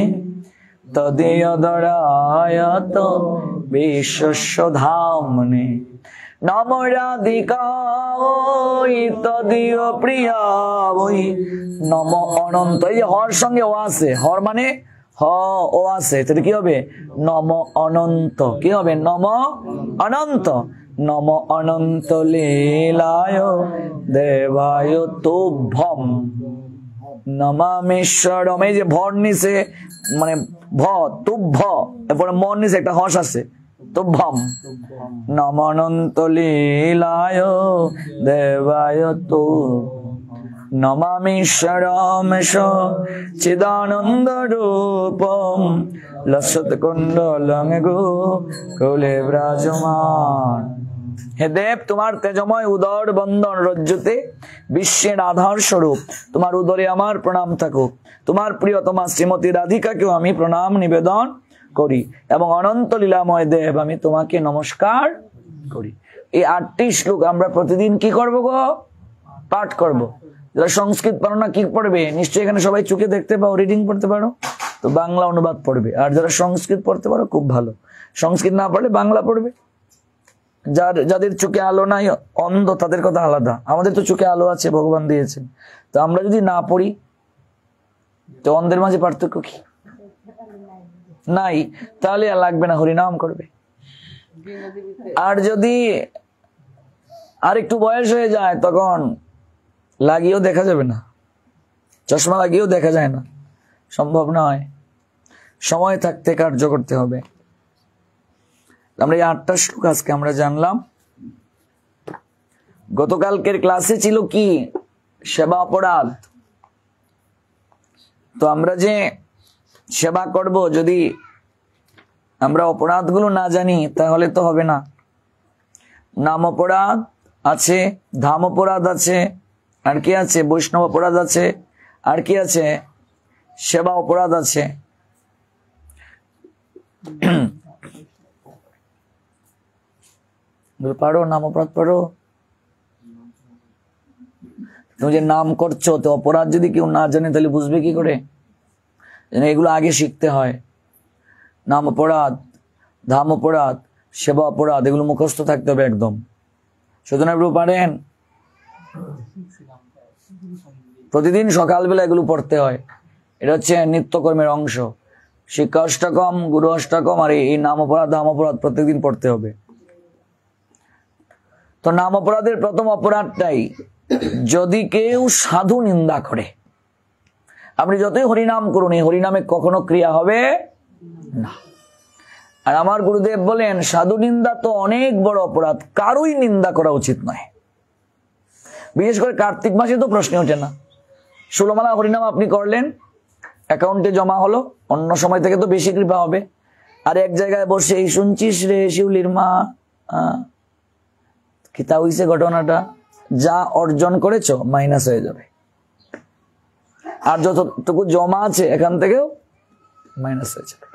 তদীয়দরায়ত বিশ্বস্য ধামনে নম রাধিকা ওই তদীয় প্রিয়া ওই নম অনন্ত। এই যে হর সঙ্গে ও আছে, হর মানে হ ও আছে, তাহলে কি হবে নম অনন্ত, কি হবে নম অনন্ত নম অনন্ত লীলায় দেবায় তুভ্যম নমামেশ্বরম। এই যে ভর নিচে মানে ভ তুভ্য, এরপরে মন নিচে একটা হর্ষ আছে তুভ্যম নম অনন্ত লীলায় দেবায় তু নমামেশ্বরম চিদানন্দ রূপম লসৎ কুণ্ডলং গোকুলে বিরাজমান। হে দেব, তোমার তেজময় উদর বন্দন রজ্জুতে বিশ্বের আধার স্বরূপ, তোমার উদরে আমার প্রণাম থাকুক। তোমার প্রিয় তোমার শ্রীমতী রাধিকাকেও আমি প্রণাম নিবেদন করি এবং অনন্ত লীলাময় দেব আমি তোমাকে নমস্কার করি। এই 8টি শ্লোক আমরা প্রতিদিন কি করব গো, পাঠ করব। যারা সংস্কৃত পারো না কি পড়বে, নিশ্চয়ই এখানে সবাই চোখে দেখতে পাও, রিডিং পড়তে পারো, তো বাংলা অনুবাদ পড়বে। আর যারা সংস্কৃত পড়তে পারো খুব ভালো, সংস্কৃত না পড়লে বাংলা পড়বে। যাদের চোখে আলো নাই, অন্ধ, তাদের কথা আলাদা। আমাদের তো চোখে আলো আছে, ভগবান দিয়েছেন। তো আমরা যদি না পড়ি তো অন্ধের মাঝে পার্থক্য কি নাই, তাহলে আর লাগবে না, হরিনাম করবে। আর যদি আর একটু বয়স হয়ে যায় তখন লাগিয়েও দেখা যাবে না, চশমা লাগিয়েও দেখা যায় না, সম্ভব নয়। সময় থাকতে কার্য করতে হবে। আমরা এই 8টা শ্লোক আজকে আমরা জানলাম। গতকালকের ক্লাসে ছিল কি, সেবা অপরাধ। তো আমরা যে সেবা করব, যদি আমরা অপরাধগুলো না জানি তাহলে তো হবে না। নাম অপরাধ আছে, ধাম অপরাধ আছে, আর কি আছে বৈষ্ণব অপরাধ আছে, আর কি আছে সেবা অপরাধ আছে। পারো নাম অপরাধ পারো? তুমি যে নাম করছো, তো অপরাধ যদি কেউ না জানে তাহলে বুঝবে কি করে? এগুলো আগে শিখতে হয়। নাম অপরাধ, ধাম অপরাধ, সেবা অপরাধ, এগুলো মুখস্থ থাকতে হবে একদম। সুতরাং পারেন প্রতিদিন সকালবেলা এগুলো পড়তে হয়। এটা হচ্ছে নিত্যকর্মের অংশ। শিক্ষা অষ্টকম, গুরু অষ্টকম, আর এই নাম অপরাধ ধাম অপরাধ প্রত্যেকদিন পড়তে হবে। তো নাম অপরাধের প্রথম অপরাধটাই, যদি কেউ সাধু নিন্দা করে। আপনি যতই হরিনাম করুন, এই হরিনামে কখনো ক্রিয়া হবে না। আর আমার গুরুদেব বলেন, সাধু নিন্দা তো অনেক বড় অপরাধ, কারোই নিন্দা করা উচিত নয়। বিশেষ করে কার্তিক মাসে তো প্রশ্ন ওঠে না। 16 মালা হরিনাম আপনি করলেন, অ্যাকাউন্টে জমা হলো, অন্য সময় থেকে তো বেশি কৃপা হবে। আর এক জায়গায় বসে এই শুনছিস রে শিউলির মা, কি তা হইছে ঘটনাটা, যা অর্জন করেছ মাইনাস হয়ে যাবে। আর যতটুকু জমা আছে এখান থেকেও মাইনাস হয়ে যাবে।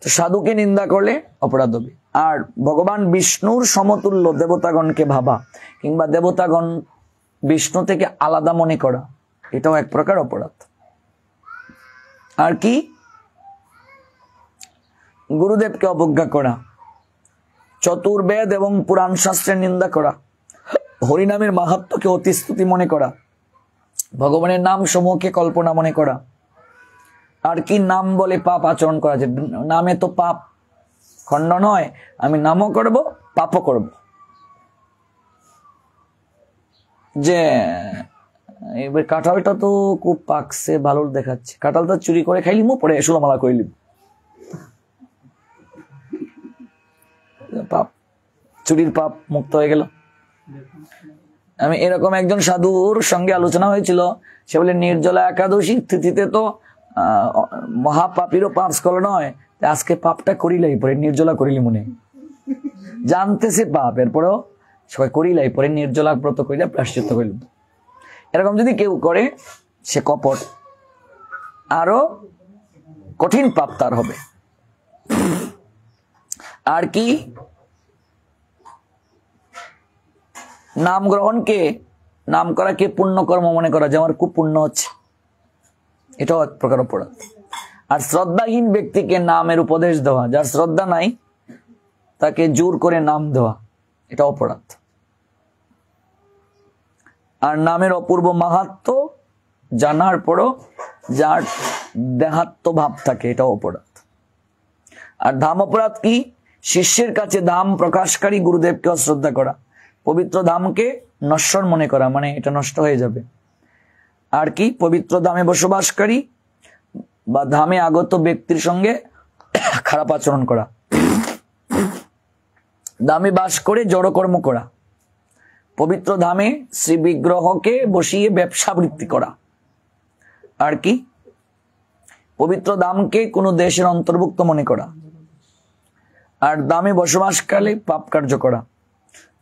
তো সাধুকে নিন্দা করলে অপরাধ হবে। আর ভগবান বিষ্ণুর সমতুল্য দেবতাগণকে ভাবা, কিংবা দেবতাগণ বিষ্ণু থেকে আলাদা মনে করা, এটাও এক প্রকার অপরাধ। আর কি, গুরুদেবকে অবজ্ঞা করা, চতুর্বেদ এবং পুরাণ শাস্ত্রের নিন্দা করা, হরিনামের মাহাত্ম্যকে অতিস্তুতি মনে করা, ভগবানের নাম সমূহকে কল্পনা মনে করা, আর কি নাম বলে পাপ আচরণ করা। যে নামে তো পাপ খণ্ডন হয়, আমি নামও করব পাপও করব। যে এবার কাঁঠালটা তো খুব পাকছে, ভালো দেখাচ্ছে, কাঁঠালটা চুরি করে খাইলিম, পরে 16 মালা করিলিম, পাপ, চুরির পাপ মুক্ত হয়ে গেল। আমি এরকম একজন সাধুর সঙ্গে আলোচনা হয়েছিল, সে বলে নির্জলা একাদশী তিথিতে তো মহাপাপীরও পাপ স্খলন হয়, আজকে পাপটা করিলাই, পরে নির্জলা করিলি মনে জানতেছে পাপ, এরপরেও সবাই করিলাই, পরে নির্জলা ব্রত করিলা প্রায়শ্চিত্ত করিল। এরকম যদি কেউ করে, সে কপট, আরো কঠিন পাপ তার হবে। আর কি, নাম গ্রহণকে, নাম করাকে পুণ্যকর্ম মনে করা, যে আমার খুব পুণ্য হচ্ছে, এটাও এক প্রকার অপরাধ। আর শ্রদ্ধাহীন ব্যক্তিকে নামের উপদেশ দেওয়া, যার শ্রদ্ধা নাই তাকে জোর করে নাম দেওয়া, এটা অপরাধ। আর নামের অপূর্ব মাহাত্ম্য জানার পরও যার দেহাত্ম ভাব থাকে, এটাও অপরাধ। আর ধাম অপরাধ কি, শিষ্যের কাছে ধাম প্রকাশকারী গুরুদেবকে অশ্রদ্ধা করা, পবিত্র ধামকে নশ্বর মনে করা, মানে এটা নষ্ট হয়ে যাবে। আর কি, পবিত্র ধামে বসবাসকারী বা ধামে আগত ব্যক্তির সঙ্গে খারাপ আচরণ করা, ধামে বাস করে জড়কর্ম করা, পবিত্র ধামে শ্রী বিগ্রহকে বসিয়ে ব্যবসা বৃত্তি করা। আর কি, পবিত্র ধামকে কোনো দেশের অন্তর্ভুক্ত মনে করা, আর ধামে বসবাসকালে পাপ কার্য করা,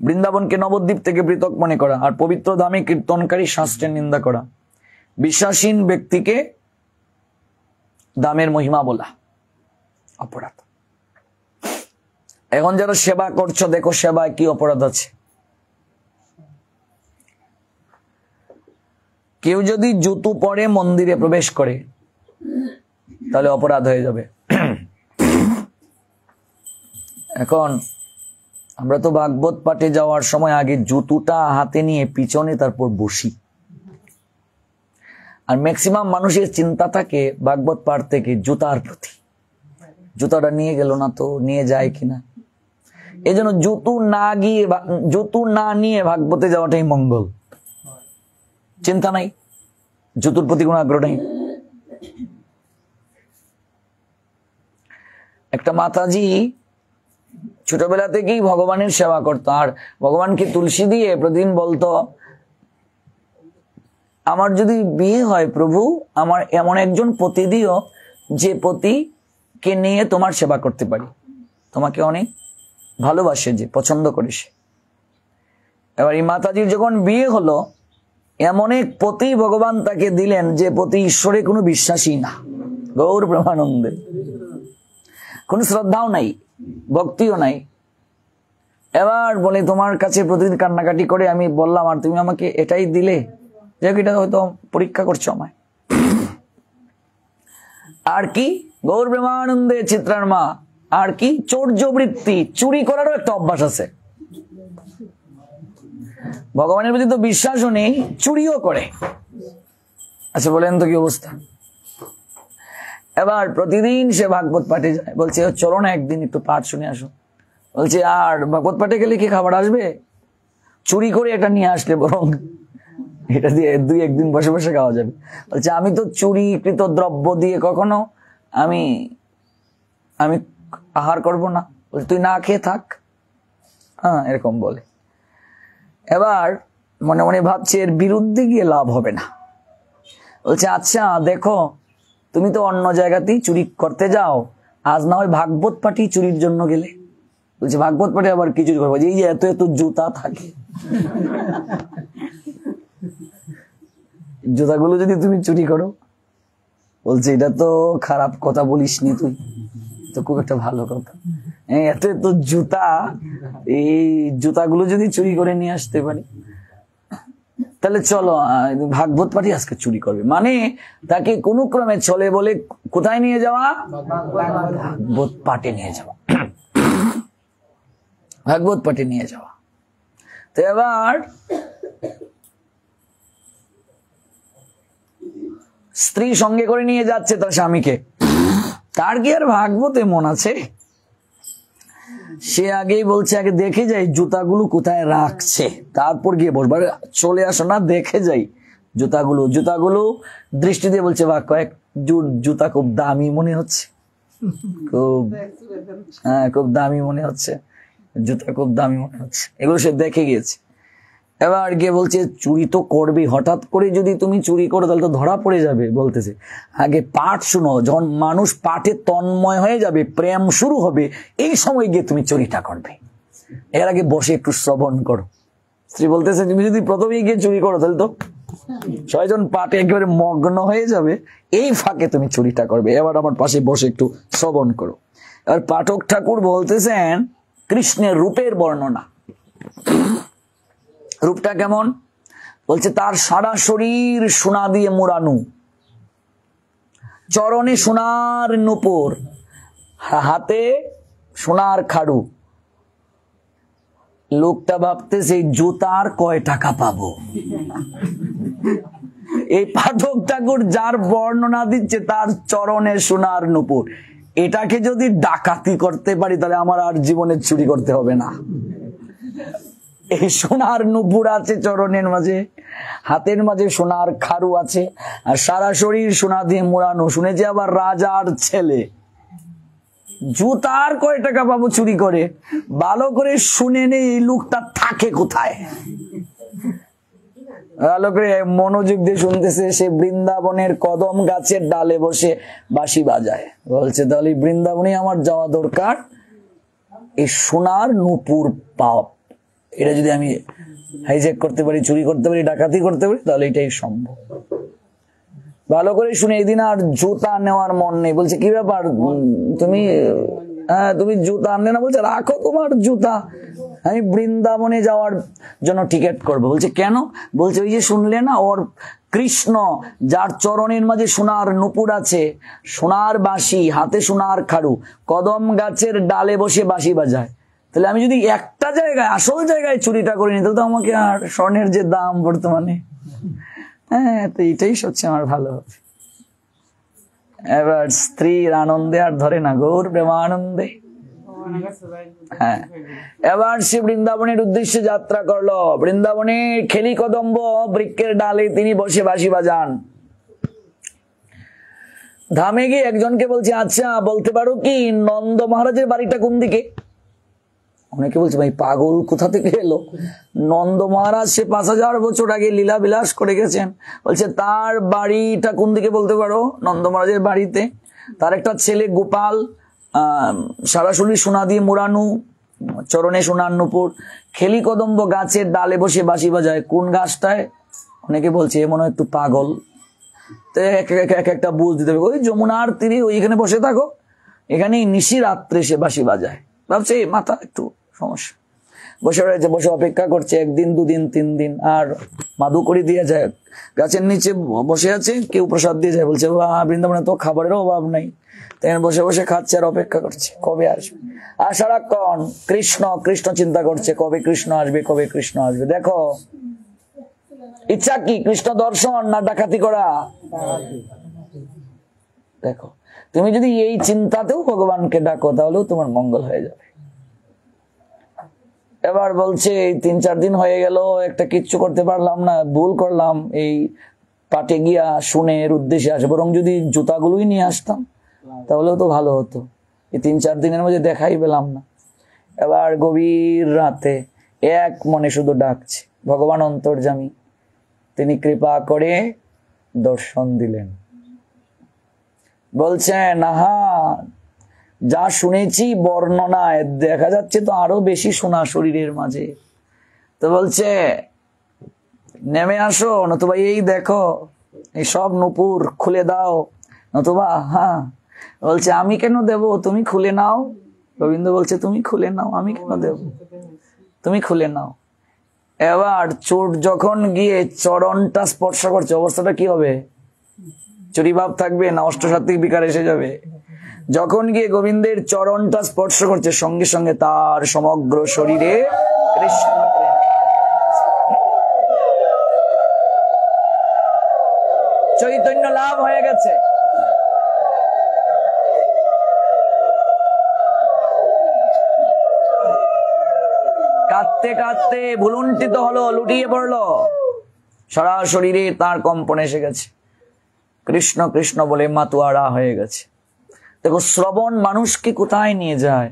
বৃন্দাবনকে নবদ্বীপ থেকে পৃথক মনে করা, আর পবিত্র ধামে কীর্তনকারী শাস্ত্রের নিন্দা করা, বিশ্বাসীন ব্যক্তিকে ধামের মহিমা বলা, অপরাধ। এখন যারা সেবা করছো, দেখো সেবায় কি অপরাধ আছে। কেউ যদি জুতো পরে মন্দিরে প্রবেশ করে, তাহলে অপরাধ হয়ে যাবে। এখন আমরা তো ভাগবত পাঠে যাওয়ার সময় আগে জুতোটা হাতে নিয়ে পিছনে তারপর বসি। আর ম্যাক্সিমাম মানুষের চিন্তা থাকে ভাগবত পাঠ থেকে জুতার প্রতি, জুতাটা নিয়ে গেল না তো, নিয়ে যায় কিনা। এই জন্য জুতো না নিয়ে ভাগবতে যাওয়াটাই মঙ্গল। চিন্তা নাই, জুতোর প্রতি কোনো আগ্রহ নাই। একটা মাতাজি ছোটবেলা থেকেই ভগবানের সেবা করতো, আর ভগবানকে তুলসী দিয়ে প্রতিদিন বলতো, আমার যদি বিয়ে হয় প্রভু, আমার এমন একজন পতি দিও যে পতিকে নিয়ে তোমার সেবা করতে পারি, তোমাকে অনেক ভালোবাসে, যে পছন্দ করে সে। এবার এই মাতাজির যখন বিয়ে হলো, এমন এক পতি ভগবান তাকে দিলেন যে পতি ঈশ্বরে কোনো বিশ্বাসী না, গৌর ব্রহ্মানন্দে কোনো শ্রদ্ধাও নাই, ভক্তিও নাই। এবার বলে তোমার কাছে প্রতিদিন কান্নাকাটি করে আমি বললাম আর তুমি আমাকে এটাই দিলে, যাক এটা হয়তো পরীক্ষা করছো আমায়। আর কি গৌর প্রেমানন্দে চিত্রার মা, আর কি চৌর্যবৃত্তি, চুরি করারও একটা অভ্যাস আছে। ভগবানের প্রতি তো বিশ্বাসও নেই, চুরিও করে। আচ্ছা বলেন তো কি অবস্থা। এবার প্রতিদিন সে ভাগবত পাঠে যায়, বলছে চলো না একদিন একটু পাঠ শুনে আসো। বলছে আর ভাগবত পাঠে গেলে কি খাবার আসবে, চুরি করে এটা নিয়ে আসলে বরং এটা দিয়ে 2-1 দিন বসে বসে খাওয়া যাবে। বলছে আমি তো চুরিকৃত দ্রব্য দিয়ে কখনো আমি আমি আহার করব না। বলছে তুই না খেয়ে থাক, হ্যাঁ এরকম বলে। এবার মনে মনে ভাবছে এর বিরুদ্ধে গিয়ে লাভ হবে না। বলছে আচ্ছা দেখো তুমি তো অন্য জায়গাতেই চুরি করতে যাও, আজ না হয় ভাগবত পাঠই চুরির জন্য গেলে। বলছে ভাগবত পাঠে আবার কি চুরি করবো, এই যে এত এত জুতা থাকে, জুতাগুলো যদি তুমি চুরি করো। বলছে এটা তো খারাপ কথা বলিস নি তুই, তো খুব একটা ভালো কথা। এত এত জুতা, এই জুতাগুলো যদি চুরি করে নিয়ে আসতে পারি তাহলে চলো ভাগবত পাঠি আজকে চুরি করবে। মানে তাকে কোনো ক্রমে চলে বলে কোথায় নিয়ে যাওয়া, ভাগবত পাঠে নিয়ে যাওয়া, ভাগবত পাঠে নিয়ে যাওয়া। তো এবার স্ত্রী সঙ্গে করে নিয়ে যাচ্ছে তার স্বামীকে, তার কি আর ভাগবতে মন আছে? সে আগেই বলছে আগে দেখে যাই জুতাগুলো কোথায় রাখছে, তারপর গিয়ে বসবো। চলে আসো না, দেখে যাই জুতাগুলো। জুতাগুলো দৃষ্টি দিয়ে বলছে বা কয়েক জুতা খুব দামি মনে হচ্ছে, খুব দামি মনে হচ্ছে, জুতা খুব দামি মনে হচ্ছে, এগুলো সে দেখে গিয়েছে। এবার গিয়ে বলছে চুরি তো করবি, হঠাৎ করে যদি তুমি চুরি করো তাহলে তো ধরা পড়ে যাবে। বলতেছে আগে পাঠ শুনো, যখন মানুষ পাঠে তন্ময় হয়ে যাবে, প্রেম শুরু হবে, এই সময় গিয়ে তুমি চুরিটা করবে, এর আগে বসে একটু শ্রবণ করো। স্ত্রী বলতেছে তুমি যদি প্রথমেই গিয়ে চুরি করো তাহলে তো 6 জন পাঠে একেবারে মগ্ন হয়ে যাবে, এই ফাঁকে তুমি চুরিটা করবে, এবার আমার পাশে বসে একটু শ্রবণ করো। এবার পাঠক ঠাকুর বলতেছেন কৃষ্ণের রূপের বর্ণনা। রূপটা কেমন? বলছে তার সারা শরীর সোনা দিয়ে মোড়ানো, চরণে সোনার নূপুর, হাতে সোনার খাড়ু। লোকটা ভাবতেছে জুতার কয় টাকা পাবো। এই পাঠক ঠাকুর যার বর্ণনা দিচ্ছে তার চরণে সোনার নূপুর, এটাকে যদি ডাকাতি করতে পারি তাহলে আমার আর জীবনে চুরি করতে হবে না। এই সোনার নূপুর আছে চরণের মাঝে, হাতের মাঝে সোনার খাড়ু আছে, আর সারা শরীর সোনা দিয়ে মোড়ানো। শুনেছি আবার রাজার ছেলে, জুতার কয় টাকা পাবো চুরি করে? ভালো করে শুনে নেই এই লোকটা থাকে কোথায়। ভালো করে মনোযোগ দিয়ে শুনতেছে। সে বৃন্দাবনের কদম গাছের ডালে বসে বাঁশি বাজায়। বলছে তাহলে বৃন্দাবনে আমার যাওয়া দরকার, এই সোনার নূপুর পাওয়া, এটা যদি আমি হাইজ্যাক করতে পারি, চুরি করতে পারি, ডাকাতি করতে পারি, তাহলে এটাই সম্ভব। ভালো করে শুনে এই দিন আর জুতা নেওয়ার মন নেই। বলছে কি ব্যাপার তুমি, তুমি জুতা আনলে না? বলছে রাখো তোমার জুতা, আমি বৃন্দাবনে যাওয়ার জন্য টিকিট করবো। বলছে কেন? বলছে ওই যে শুনলে না, ওর কৃষ্ণ যার চরণের মাঝে সোনার নূপুর আছে, সোনার বাঁশি, হাতে সোনার খাড়ু, কদম গাছের ডালে বসে বাঁশি বাজায়। তাহলে আমি যদি একটা জায়গায়, আসল জায়গায় চুরিটা করিনি, তাহলে তো আমাকে আর স্বর্ণের যে দাম বর্তমানে, তো এইটাই সবচেয়ে আমার ভালো হবে। এবার স্ত্রীর আনন্দে আর ধরে না, গৌর প্রেমানন্দে। হ্যাঁ, এবার সে বৃন্দাবনের উদ্দেশ্যে যাত্রা করলো। বৃন্দাবনের খেলি কদম্ব বৃক্ষের ডালে তিনি বসে বাঁশি বাজান। ধামে গিয়ে একজনকে বলছে আচ্ছা বলতে পারো কি নন্দ মহারাজের বাড়িটা কোন দিকে? অনেকে বলছে ভাই পাগল কোথা থেকে এলো? নন্দ মহারাজ সে 5000 বছর আগে লীলা বিলাস করে গেছেন। বলছে তার বাড়িটা কোন দিকে বলতে পারো? নন্দ মহারাজের বাড়িতে তার একটা ছেলে গোপাল, সরাসরি সোনা দিয়ে মোড়ানো, চরণে সোনার নূপুর, খেলি কদম্ব গাছের ডালে বসে বাঁশি বাজায়। কোন গাছটায়? অনেকে বলছে এ মনে হয় একটু পাগল, তো এক একটা বুঝ দিতে হবে। ওই যমুনার তীরে ওইখানে বসে থাকো, এখানেই নিশি রাত্রে সে বাঁশি বাজায়। ভাবছে মাথা একটু সমস্যা। বসে রয়েছে, বসে অপেক্ষা করছে, 1 দিন 2 দিন 3 দিন, আর মাদুকরি দিয়ে যায়, গাছের নিচে বসে আছে, কেউ প্রসাদ দিয়ে যায়, বলছে বৃন্দাবনে তো খাবারেরও অভাব নাই, তাই বসে বসে খাচ্ছে আর অপেক্ষা করছে কবে আসবে। আর সারাক্ষণ কৃষ্ণ কৃষ্ণ চিন্তা করছে, কবে কৃষ্ণ আসবে, কবে কৃষ্ণ আসবে। দেখো ইচ্ছা কি, কৃষ্ণ দর্শন না ডাকাতি করা? দেখো তুমি যদি এই চিন্তাতেও ভগবানকে ডাকো তাহলেও তোমার মঙ্গল হয়ে যাবে। এবার বলছে 3-4 দিন হয়ে গেল, একটা কিচ্ছু করতে পারলাম না, ভুল করলাম, এই পাটে গিয়া শুনে এর উদ্দেশ্যে আসে, বরং যদি জুতাগুলোই নিয়ে আসতাম তাহলেও তো ভালো হতো, এই 3-4 দিনের মধ্যে দেখাই পেলাম না। এবার গভীর রাতে এক মনে শুধু ডাকছে, ভগবান অন্তর্যামী, তিনি কৃপা করে দর্শন দিলেন। বলছেন আহা, যা শুনেছি বর্ণনায় দেখা যাচ্ছে তো আরো বেশি শোনা শরীরের মাঝে। তো বলছে নেমে আসো, নতুবা এই দেখো এই সব নূপুর খুলে দাও, নতুবা হ্যাঁ। বলছে আমি কেন দেব, তুমি খুলে নাও। গোবিন্দ বলছে তুমি খুলে নাও, আমি কেন দেব, তুমি খুলে নাও। এবার চোট যখন গিয়ে চরণটা স্পর্শ করছে, অবস্থাটা কি হবে? চুরি ভাব থাকবে না অষ্টসাত্ত্বিক বিকার এসে যাবে? যখন গিয়ে গোবিন্দের চরণটা স্পর্শ করছে, সঙ্গে সঙ্গে তার সমগ্র শরীরে কৃষ্ণ প্রেম, চৈতন্য লাভ হয়ে গেছে। কাঁদতে কাঁদতে ভুলুণ্ঠিত হলো, লুটিয়ে পড়লো, সারা শরীরে তার কম্পন এসে গেছে, কৃষ্ণ কৃষ্ণ বলে মাতুয়ারা হয়ে গেছে। দেখো শ্রবণ মানুষকে কোথায় নিয়ে যায়?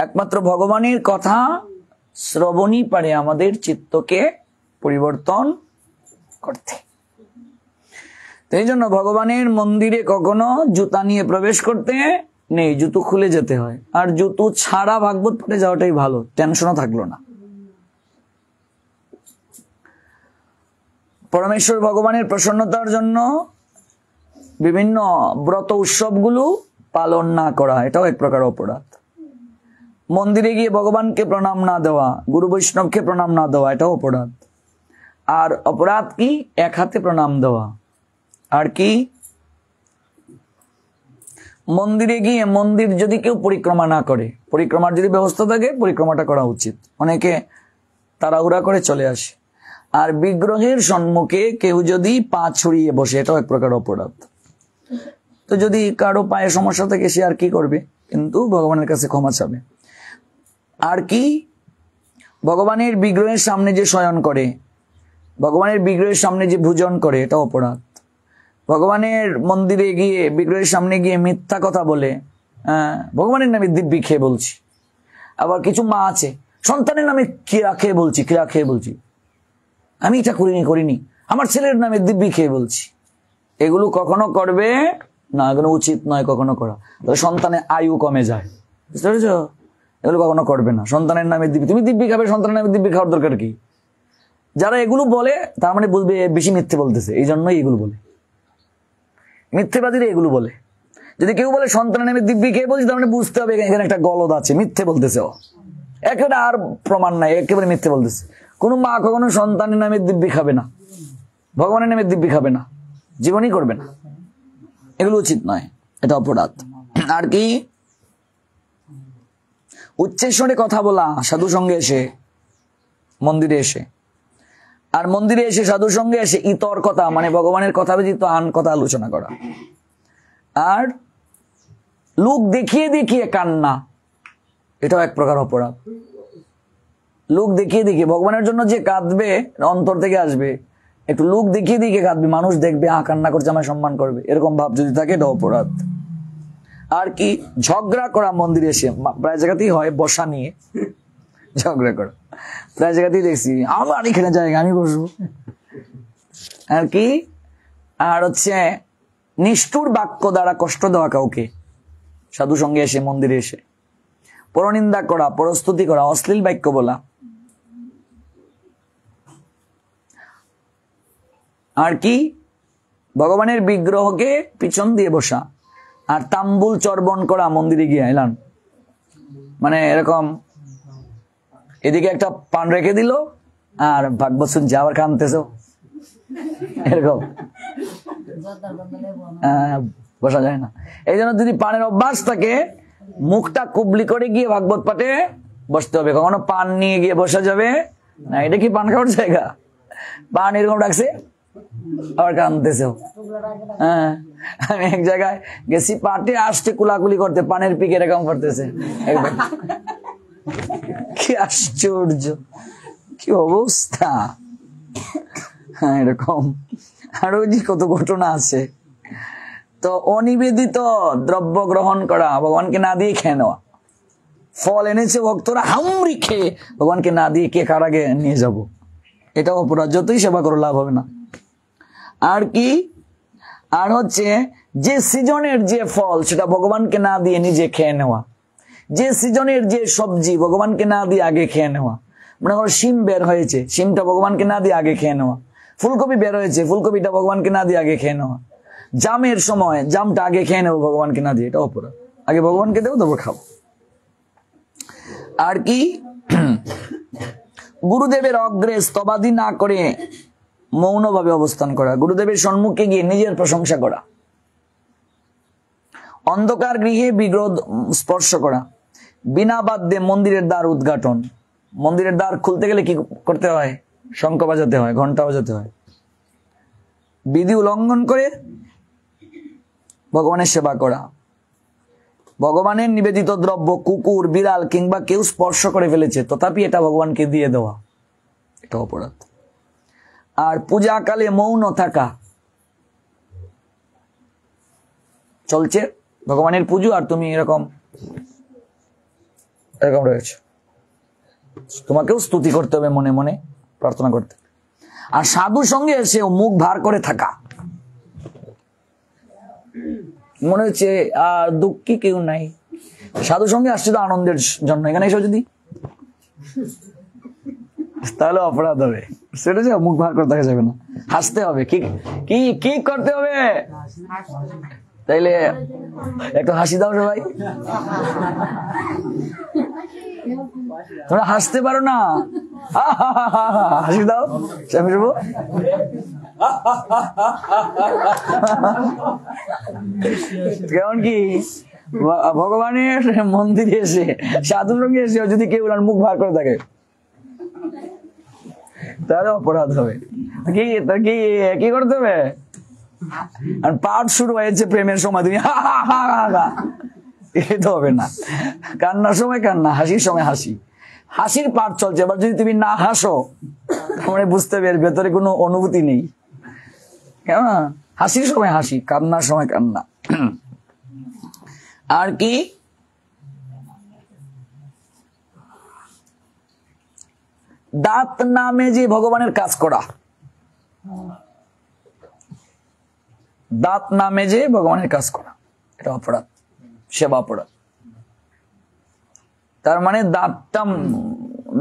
একমাত্র ভগবানের কথা শ্রবণই পারে আমাদের চিত্তকে পরিবর্তন করতে। এই জন্য ভগবানের মন্দিরে কখনো জুতা নিয়ে প্রবেশ করতে নেই, জুতো খুলে যেতে হয়। আর জুতো ছাড়া ভাগবত পড়ে যাওয়াটাই ভালো, টেনশনও থাকলো না। পরমেশ্বর ভগবানের প্রসন্নতার জন্য বিভিন্ন ব্রত উৎসবগুলো পালন না করা, এটাও এক প্রকার অপরাধ। মন্দিরে গিয়ে ভগবানকে প্রণাম না দেওয়া, গুরু বৈষ্ণবকে প্রণাম না দেওয়া, এটাও অপরাধ। আর অপরাধ কি? এক হাতে প্রণাম দেওয়া। আর কি? মন্দিরে গিয়ে মন্দির যদি কেউ পরিক্রমা না করে, পরিক্রমার যদি ব্যবস্থা থাকে পরিক্রমাটা করা উচিত। অনেকে তাড়াহুড়া করে চলে আসে। আর বিগ্রহের সম্মুখে কেউ যদি পা ছড়িয়ে বসে, এটাও এক প্রকার অপরাধ। তো যদি কারো পায়ে সমস্যা থাকে সে আর কি করবে, কিন্তু ভগবানের কাছে ক্ষমা চাবে। আর কি? ভগবানের বিগ্রহের সামনে যে শয়ন করে, ভগবানের বিগ্রহের সামনে যে ভোজন করে, এটা অপরাধ। ভগবানের মন্দিরে গিয়ে বিগ্রহের সামনে গিয়ে মিথ্যা কথা বলে, ভগবানের নামে দিব্যি খেয়ে বলছি। আবার কিছু মা আছে সন্তানের নামে কিরা খেয়ে বলছি, কিরা খেয়ে বলছি, আমি এটা করিনি, আমার ছেলের নামে দিব্যি খেয়ে বলছি। এগুলো কখনো করবে না, এগুলো উচিত নয় কখনো করা, তাহলে সন্তানের আয়ু কমে যায়, বুঝতে পেরেছ? এগুলো কখনো করবে না। সন্তানের নামে দিব্যি, তুমি দিব্যি খাবে, সন্তানের নামে দিব্যি খাওয়ার দরকার কি? যারা এগুলো বলে তার মানে বুঝবে বেশি মিথ্যে বলতেছে, এই জন্যই এগুলো বলে। মিথ্যেবাদীরা এগুলো বলে। যদি কেউ বলে সন্তানের নামে দিব্যি খেয়ে বলছি, তার মানে বুঝতে হবে এখানে একটা গলদ আছে, মিথ্যে বলতেছে ও, একেবারে আর প্রমাণ নাই, একেবারে মিথ্যে বলতেছে। কোনো মা কখনো সন্তানের নামে দিব্যি খাবে না, ভগবানের নামে দিব্যি খাবে না, জীবনই করবে না। এগুলো উচিত নয়, এটা অপরাধ। আর কি? উচ্চেশ্বরে কথা বলা, সাধু সঙ্গে এসে, মন্দিরে এসে, আর মন্দিরে এসে সাধু সঙ্গে এসে ইতর কথা, মানে ভগবানের কথা ব্যতীত আন কথা আলোচনা করা। আর লোক দেখিয়ে দেখিয়ে কান্না, এটাও এক প্রকার অপরাধ। লোক দেখিয়ে দেখিয়ে, ভগবানের জন্য যে কাঁদবে অন্তর থেকে আসবে, একটু লোক দেখিয়ে দেখিয়ে কাঁদবে, মানুষ দেখবে কান্না করছে, আমায় সম্মান করবে, এরকম ভাব যদি থাকে এটা অপরাধ। আর কি? ঝগড়া করা মন্দিরে এসে, প্রায় জায়গাতেই হয় বসা নিয়ে ঝগড়া করা, প্রায় জায়গাতেই দেখছি, আমার এখানে জায়গা আমি বসবো। আর কি? আর হচ্ছে নিষ্ঠুর বাক্য দ্বারা কষ্ট দেওয়া কাউকে, সাধু সঙ্গে এসে মন্দিরে এসে পরনিন্দা করা, পরস্তুতি করা, অশ্লীল বাক্য বলা। আর কি? ভগবানের বিগ্রহকে পিছন দিয়ে বসা, আর তাম্বুল চর্বণ করা মন্দিরে গিয়ে এলাম, মানে এরকম এদিকে একটা পান রেখে দিল আর ভাগবত শুনছে, আবার কানতেছ, এরকম বসা যায় না। এই জন্য যদি পানের অভ্যাস থাকে, মুখটা কুবলি করে গিয়ে ভাগবত পাঠে বসতে হবে। কখনো পান নিয়ে গিয়ে বসা যাবে না। এটা কি পান খাওয়ার জায়গা? পান এরকম রাখছে, আবার কানতেছে। হ্যাঁ, আমি এক জায়গায় গেছি, পাটে আসছে কুলাকুলি করতে, পানের পিক এরকম করতেছে একদম। কি আশ্চর্য, কি অবস্থা! হ্যাঁ, এরকম আরো যে কত ঘটনা আছে। তো অনিবেদিত দ্রব্য গ্রহণ করা, ভগবানকে না দিয়ে খেয়ে নেওয়া। ফল এনেছে ভক্তরা, হামরি খেয়ে ভগবানকে না দিয়ে কে কার আগে নিয়ে যাব, এটা অপরাধ। যতই সেবা করো লাভ হবে না। আর কি, আর হচ্ছে যে সিজনের যে ফল সেটা ভগবানকে না দিয়ে নিজে খেয়ে নেওয়া। যে সিজনের যে সবজি ভগবানকে না দিয়ে আগে খেয়ে নেওয়া। মনে করো শিম বের হয়েছে, শিমটা ভগবানকে না দিয়ে আগে খেয়ে নেওয়া। ফুলকপি বের হয়েছে, ফুলকপিটা ভগবানকে না দিয়ে আগে খেয়ে নেওয়া। জামের সময় জামটা আগে খেয়ে নেবো ভগবানকে না দিয়ে, এটা অপরাধ। আগে ভগবানকে দেবো, তারপর খাবো। আর কি, গুরুদেবের অগ্রে স্তবাদি না করে মৌনভাবে অবস্থান করা। গুরুদেবের সম্মুখে গিয়ে নিজের প্রশংসা করা। অন্ধকার গৃহে বিগ্রহ স্পর্শ করা। বিনা বাদ্যে মন্দিরের দ্বার উদ্ঘাটন। মন্দিরের দ্বার খুলতে গেলে কি করতে হয়? শঙ্খ বাজাতে হয়, ঘন্টা বাজাতে হয়। বিধি উল্লঙ্ঘন করে ভগবানের সেবা করা। ভগবানের নিবেদিত দ্রব্য কুকুর, বিড়াল কিংবা কেউ স্পর্শ করে ফেলেছে, তথাপি এটা ভগবানকে দিয়ে দেওয়া, এটা অপরাধ। আর পূজাকালে মৌন থাকা। চলছে ভগবানের পুজো আর তুমি এরকম এরকম রয়েছে, তোমাকেও স্তুতি করতে হবে, মনে মনে প্রার্থনা করতে। আর সাধুর সঙ্গে এসে মুখ ভার করে থাকা, মনে হচ্ছে আর দুঃখী কেউ নাই। সাধুর সঙ্গে আসছে তো আনন্দের জন্য, এখানে এসে যদি তাহলে অপরাধ হবে। সেটা যে মুখ ভার করে দেখা যাবে না, হাসতে হবে। কি কি কি করতে হবে? তাইলে একটু হাসি দাও সবাই। তোমরা হাসতে পারো না, হাসি দাও। কেমন কি ভগবানের মন্দিরে এসে, সাধুর সঙ্গে এসে যদি কেউ মুখ ভার করে থাকে তাহলে অপরাধ হবে। কি কি করতে হবে? আর পাঠ শুরু হয়েছে প্রেমের সময়, তুমি হা হা হা হা, এটা হবে না। কান্নার সময় কান্না, হাসির সময় হাসি। হাসির পাঠ চলছে, এবার যদি তুমি না হাসো তোমরা বুঝতে পারবে ভেতরে কোনো অনুভূতি নেই। কেমন? হাসির সময় হাসি, কান্নার সময় কান্না। আর কি, দাঁত নামে যে ভগবানের কাজ করা। দাঁত নামে যে ভগবানের কাজ করা, এটা অপরাধ, সেবা অপরাধ। তার মানে দাঁতটা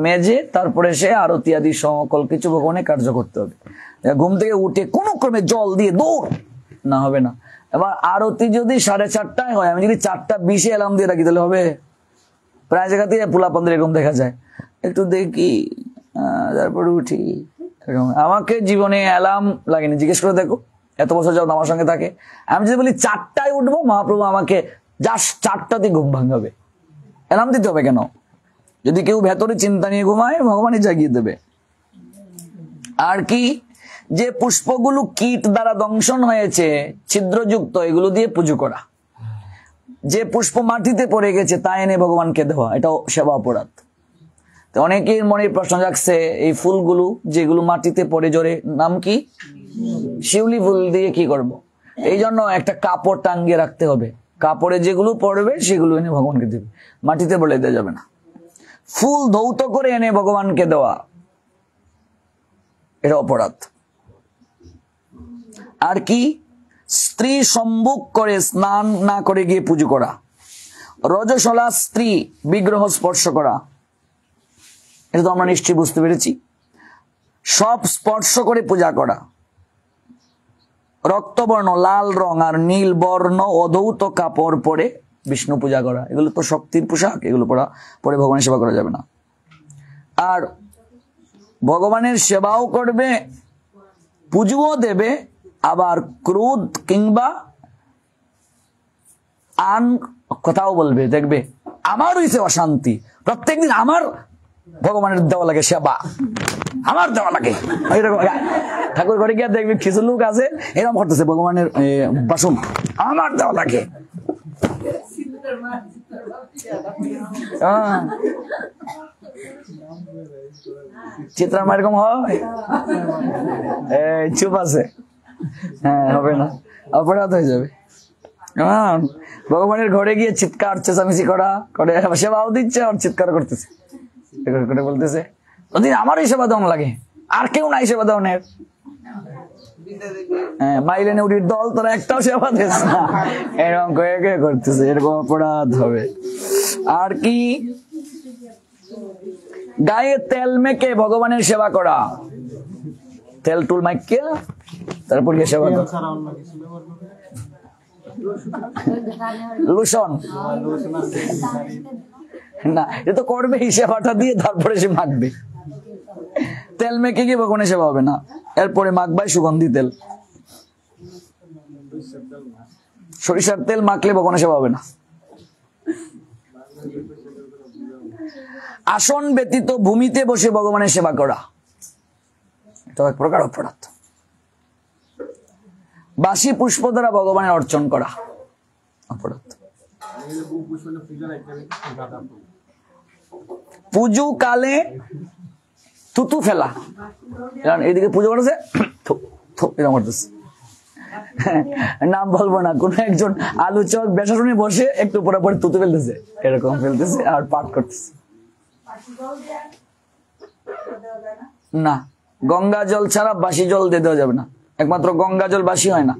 মেজে তারপরে সে আরতি আদি সকল কিছু ভগবানের কার্য করতে হবে। ঘুম থেকে উঠে কোনো ক্রমে জল দিয়ে দৌড় না, হবে না। এবার আরতি যদি 4:30টায় হয়, আমি যদি 4:20 অ্যালার্ম দিয়ে রাখি তাহলে হবে? প্রায় জায়গাতে পোলাপানদের এরকম দেখা যায়, একটু দেখি তারপরে উঠি। আমাকে জীবনে অ্যালার্ম লাগেনি, জিজ্ঞেস করে দেখো, এত বছর যাও আমার সঙ্গে থাকে। আমি যদি বলি 4টায় উঠবো, মহাপ্রভু আমাকে জাস্ট 4টাতে ঘুম ভাঙাবে। অ্যালার্ম দিতে হবে কেন? যদি কেউ ভেতরে চিন্তা নিয়ে ঘুমায়, ভগবানই জাগিয়ে দেবে। আর কি, যে পুষ্পগুলো কীট দ্বারা দংশন হয়েছে, ছিদ্রযুক্ত, এগুলো দিয়ে পুজো করা। যে পুষ্প মাটিতে পড়ে গেছে তা এনে ভগবানকে দেওয়া, এটাও সেবা অপরাধ। তো অনেকের মনে প্রশ্ন জাগছে, এই ফুলগুলো যেগুলো মাটিতে পড়ে জড়ে, নাম কি? শিউলি ফুল দিয়ে কি করব? এই জন্য একটা কাপড় টাঙ্গিয়ে রাখতে হবে। কাপড়ে যেগুলো পড়বে সেগুলো এনে ভগবানকে দেবে, মাটিতে বলে দেওয়া যাবে না। ফুল ধৌত করে এনে ভগবানকে দেওয়া, এটা অপরাধ। আর কি, স্ত্রী সম্মুখ করে স্নান না করে গিয়ে পুজো করা। রজস্বলা স্ত্রী বিগ্রহ স্পর্শ করা, এটা তো আমরা নিশ্চয়ই বুঝতে পেরেছি। সব স্পর্শ করে পূজা করা। রক্তবর্ণ, লাল রং আর নীল বর্ণ অধৌত কাপড় পরে বিষ্ণু পূজা করা, এগুলো তো শক্তির পোশাক, এগুলো পরে ভগবানের সেবা করা যাবে না। আর ভগবানের সেবাও করবে, পুজোও দেবে, আবার ক্রোধ কিংবা আন কথাও বলবে। দেখবে আমার হইছে অশান্তি, প্রত্যেকদিন আমার ভগবানের দেওয়া লাগে সেবা, আমার দেওয়া লাগে। ঠাকুর ঘরে গিয়ে দেখবে কিছু লোক আছে এরকম করতেছে, ভগবানের বাসন আমার দেওয়া লাগে। চিত্রার মা এরকম হয়, চুপ আছে, হ্যাঁ হবে না, অপরাধ হয়ে যাবে। ভগবানের ঘরে গিয়ে চিৎকার চেঁচামেচি করা করে, সেবাও দিচ্ছে আর চিৎকার করতেছে, বলতেছে ওদিন আমারই সেবা দেওয়া লাগে, আর কেউ নাই সেবা দেওয়ানের। মাইলেনে উড়ির দল, তোরা একটাও সেবা দিস না, এরকম করতেছে, এরকম অপরাধ হবে। আর কি, গায়ে তেল মেখে ভগবানের সেবা করা, তেল টুল মাইকে তারপর গিয়ে সেবা করা। লোশন না, এ তো করবে সেবাটা দিয়ে, তারপরে সে মাখবে। তেল মেখে গিয়ে ভগবানের সেবা হবে না, এরপরে মাখবাই সুগন্ধি তেল। সরিষার তেল মাখলে ভগবানের সেবা হবে না। আসন ব্যতীত ভূমিতে বসে ভগবানের সেবা করা, এটা এক প্রকার অপরাধ। বাসি পুষ্প দ্বারা ভগবানের অর্চন করা অপরাধ। পুজো কালে থুতু ফেলা, এইদিকে পুজো করেছে এরকম করতেছে, নাম বলবো না, কোন একজন আলোচক বেশাসনে বসে একটু পরে পরে থুতু ফেলতেছে, এরকম ফেলতেছে আর পাঠ করতেছে। না, গঙ্গা জল ছাড়া বাসি জল দিয়ে দেওয়া যাবে না, একমাত্র গঙ্গা জল বাসি হয় না।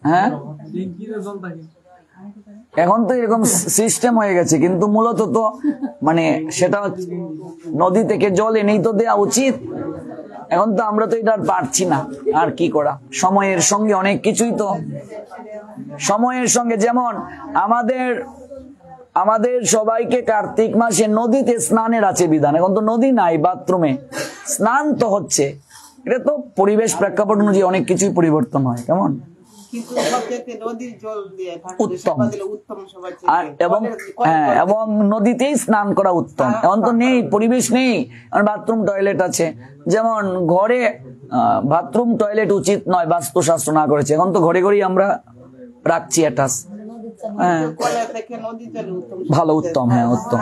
হ্যাঁ, এখন তো এরকম সিস্টেম হয়ে গেছে, কিন্তু মূলত তো মানে সেটা নদী থেকে জল এনেই তো দেওয়া উচিত। এখন তো আমরা তো এটা আর পারছি না, আর কি করা, সময়ের সঙ্গে অনেক কিছুই তো, সময়ের সঙ্গে যেমন আমাদের সবাইকে কার্তিক মাসে নদীতে স্নানের আছে বিধান, এখন তো নদী নাই, বাথরুমে স্নান তো হচ্ছে। এটা তো পরিবেশ প্রেক্ষাপট অনুযায়ী অনেক কিছুই পরিবর্তন হয়, কেমন এবং নদীতেই স্নান করা উত্তম। এখন তো নেই, পরিবেশ নেই, বাথরুম টয়লেট আছে। যেমন ঘরে বাথরুম টয়লেট উচিত নয়, বাস্তুশাস্ত্র না করেছে, এখন তো ঘরে ঘরেই আমরা রাখছি অ্যাটাচ। হ্যাঁ, ভালো, উত্তম, হ্যাঁ উত্তম।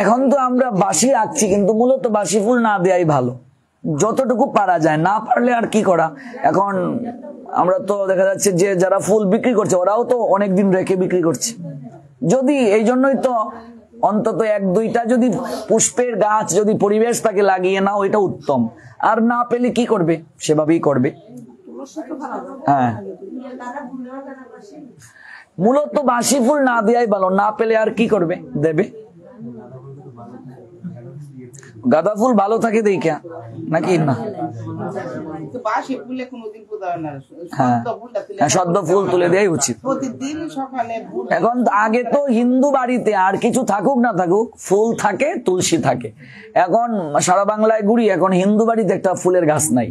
এখন তো আমরা বাসি রাখছি, কিন্তু মূলত বাসি ফুল না দেয়াই ভালো, যতটুকু পারা যায়। না পারলে আর কি করা। এখন আমরা তো দেখা যাচ্ছে যে যারা ফুল বিক্রি করছে ওরাও তো অনেকদিন রেখে বিক্রি করছে। যদি এই জন্যই তো অন্তত 1-2টা যদি পুষ্পের গাছ যদি পরিবেশ তাকে লাগিয়ে নাও, এটা উত্তম। আর না পেলে কি করবে, সেভাবেই করবে। হ্যাঁ, মূলত বাসি ফুল না দেয়াই ভালো, না পেলে আর কি করবে, দেবে। গাঁদা ফুল ভালো থাকে দেখা নাকি না? হ্যাঁ, সদ্য ফুল তুলে দেওয়াই উচিত। এখন আগে তো হিন্দু বাড়িতে আর কিছু থাকুক না থাকুক ফুল থাকে, তুলসী থাকে। এখন সারা বাংলায় ঘুরি, এখন হিন্দু বাড়িতে একটা ফুলের গাছ নাই।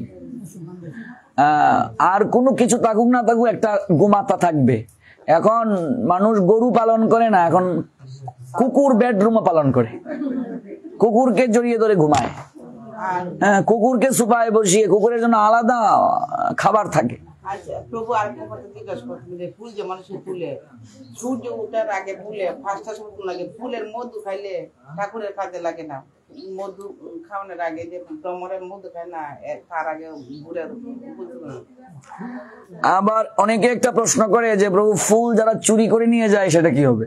আর কোনো কিছু থাকুক না থাকুক একটা গোমাতা থাকবে। এখন মানুষ গরু পালন করে না, এখন কুকুর বেডরুমে পালন করে, কুকুরকে জড়িয়ে ধরে ঘুমায়। হ্যাঁ, কুকুরকে সুপায় বসিয়ে, কুকুরের জন্য আলাদা খাবার থাকে। আচ্ছা প্রভু, আরেকটা কথা জিজ্ঞাসা করতে, ফুল যে মানুষের তুলে সূর্য ওঠার আগে ফুলে 5টা সময় লাগে, ফুলের মধু খাইলে ঠাকুরের কাজে লাগে না? মধু খাওয়ানোর আগে যে ডমরের মধু খায় না, তার আগে ঘুরে। আবার অনেকে একটা প্রশ্ন করে যে প্রভু ফুল যারা চুরি করে নিয়ে যায় সেটা কি হবে?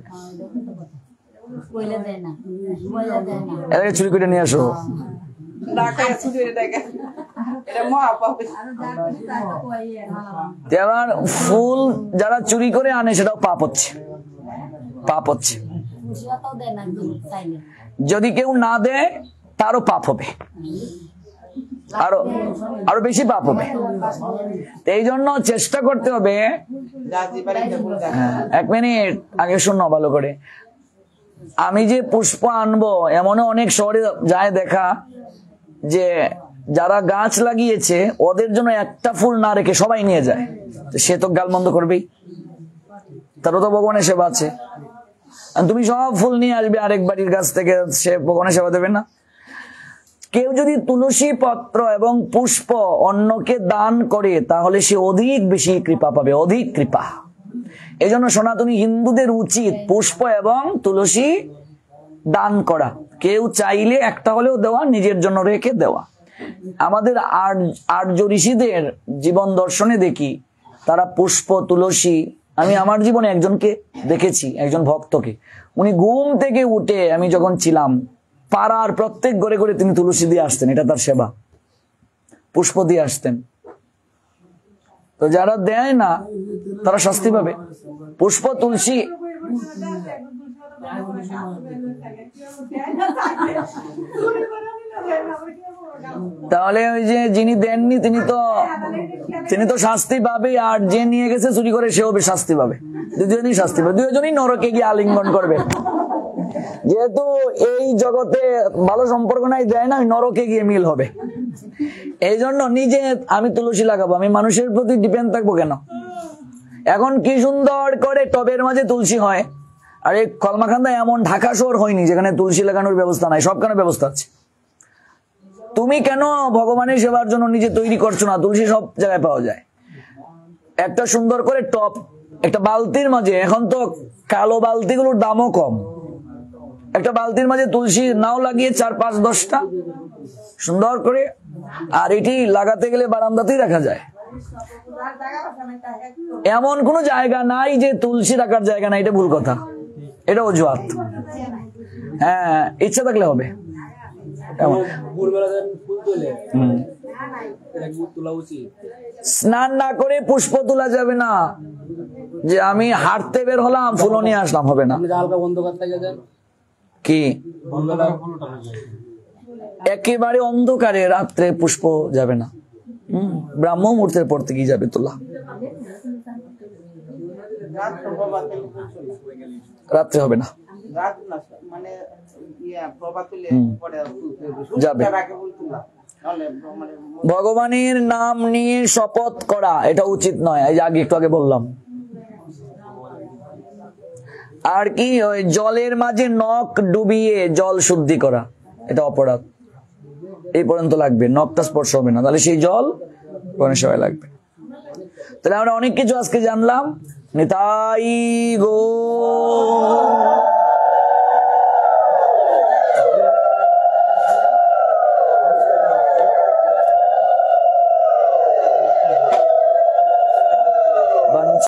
এটাকে চুরি করে নিয়ে আসো, এবার ফুল যারা চুরি করে আনে সেটাও পাপ হচ্ছে, পাপ হচ্ছে। যদি কেউ না দেয় তারও পাপ হবে। আরো আরো বেশি পাপ হবে। এই জন্য চেষ্টা করতে হবে। এক মিনিট আগে শোনো ভালো করে। আমি যে পুষ্প আনবো, এমনও অনেক শহরে যায় দেখা যে যারা গাছ লাগিয়েছে ওদের জন্য একটা ফুল না রেখে সবাই নিয়ে যায়, সে তো গালমন্দ করবেই, তারও তো ভগবানের সেবা আছে। তুমি সব ফুল নিয়ে আসবে আরেক বাড়ির গাছ থেকে, সে ভগবানের সেবা দেবে না? কেউ যদি তুলসী পত্র এবং পুষ্প অন্যকে দান করে তাহলে সে অধিক বেশি কৃপা পাবে, অধিক কৃপা। এই জন্য সনাতনী হিন্দুদের উচিত পুষ্প এবং তুলসী দান করা। কেউ চাইলে একটা হলেও দেওয়া, নিজের জন্য রেখে দেওয়া। আমাদের আর্য ঋষিদের জীবন দর্শনে দেখি তারা পুষ্প তুলসী, আমি আমার জীবনে একজনকে দেখেছি, একজন ভক্তকে, উনি ঘুম থেকে উঠে, আমি যখন ছিলাম, পাড়ার প্রত্যেক ঘরে ঘরে তিনি তুলসী দিয়ে আসতেন, এটা তার সেবা, পুষ্প দিয়ে আসতেন। তো যারা দেয় না তারা শাস্তি পাবে। পুষ্প তুলসী তাহলে ওই যে যিনি দেননি তিনি তো শাস্তি পাবে, আর যে নিয়ে গেছে চুরি করে সেও শাস্তি পাবে, দুজনই শাস্তি পাবে, দুজনই নরকে গিয়ে আলিঙ্গন করবে। যেহেতু এই জগতে ভালো সম্পর্ক নাই, দেয় না, নরকে গিয়ে মিল হবে। এই জন্য নিজে আমি তুলসী লাগাবো, আমি মানুষের প্রতি ডিপেন্ড থাকবো কেন? এখন কি সুন্দর করে টবের মাঝে তুলসী হয়, আর এই কলমাকান্দা এমন ঢাকা শহর হয়নি যেখানে তুলসী লাগানোর ব্যবস্থা নাই, সব কেন ব্যবস্থা আছে। তুমি কেন ভগবানের সেবার জন্য নিজে তৈরি করছো না? তুলসী সব জায়গায় পাওয়া যায়। একটা সুন্দর করে টব, একটা বালতির মাঝে, এখন তো কালো বালতিগুলোর দামও কম, একটা বালতির মাঝে তুলসী নাও লাগিয়ে 4-5-10টা সুন্দর করে, আর এটি লাগাতে গেলে বারান্দাতেই রাখা যায়। এমন কোন জায়গা নাই যে তুলসী রাখার জায়গা নাই, এটা ভুল কথা, এটা অজুহাত। হ্যাঁ, ইচ্ছা থাকলে হবে। স্নান না করে পুষ্প তোলা যাবে না, যে আমি হাঁটতে বের হলাম ফুল নিয়ে আসলাম, হবে না। কি একেবারে অন্ধকারে রাত্রে পুষ্প যাবে না, ব্রাহ্ম মুহূর্তের পর থেকে যাবে তোলা। রাত্রে হবে না, যাবে। ভগবানের নাম নিয়ে শপথ করা এটা উচিত নয়, এই আগে একটু আগে বললাম। আর কি ওই জলের মাঝে নখ ডুবিয়ে জল শুদ্ধি করা, এটা অপরাধ। এই পর্যন্ত লাগবে, নখটা স্পর্শ হবে না, তাহলে সেই জল গণেশ সেবায় লাগবে। তাহলে আমরা অনেক কিছু আজকে জানলাম। নিতাই গো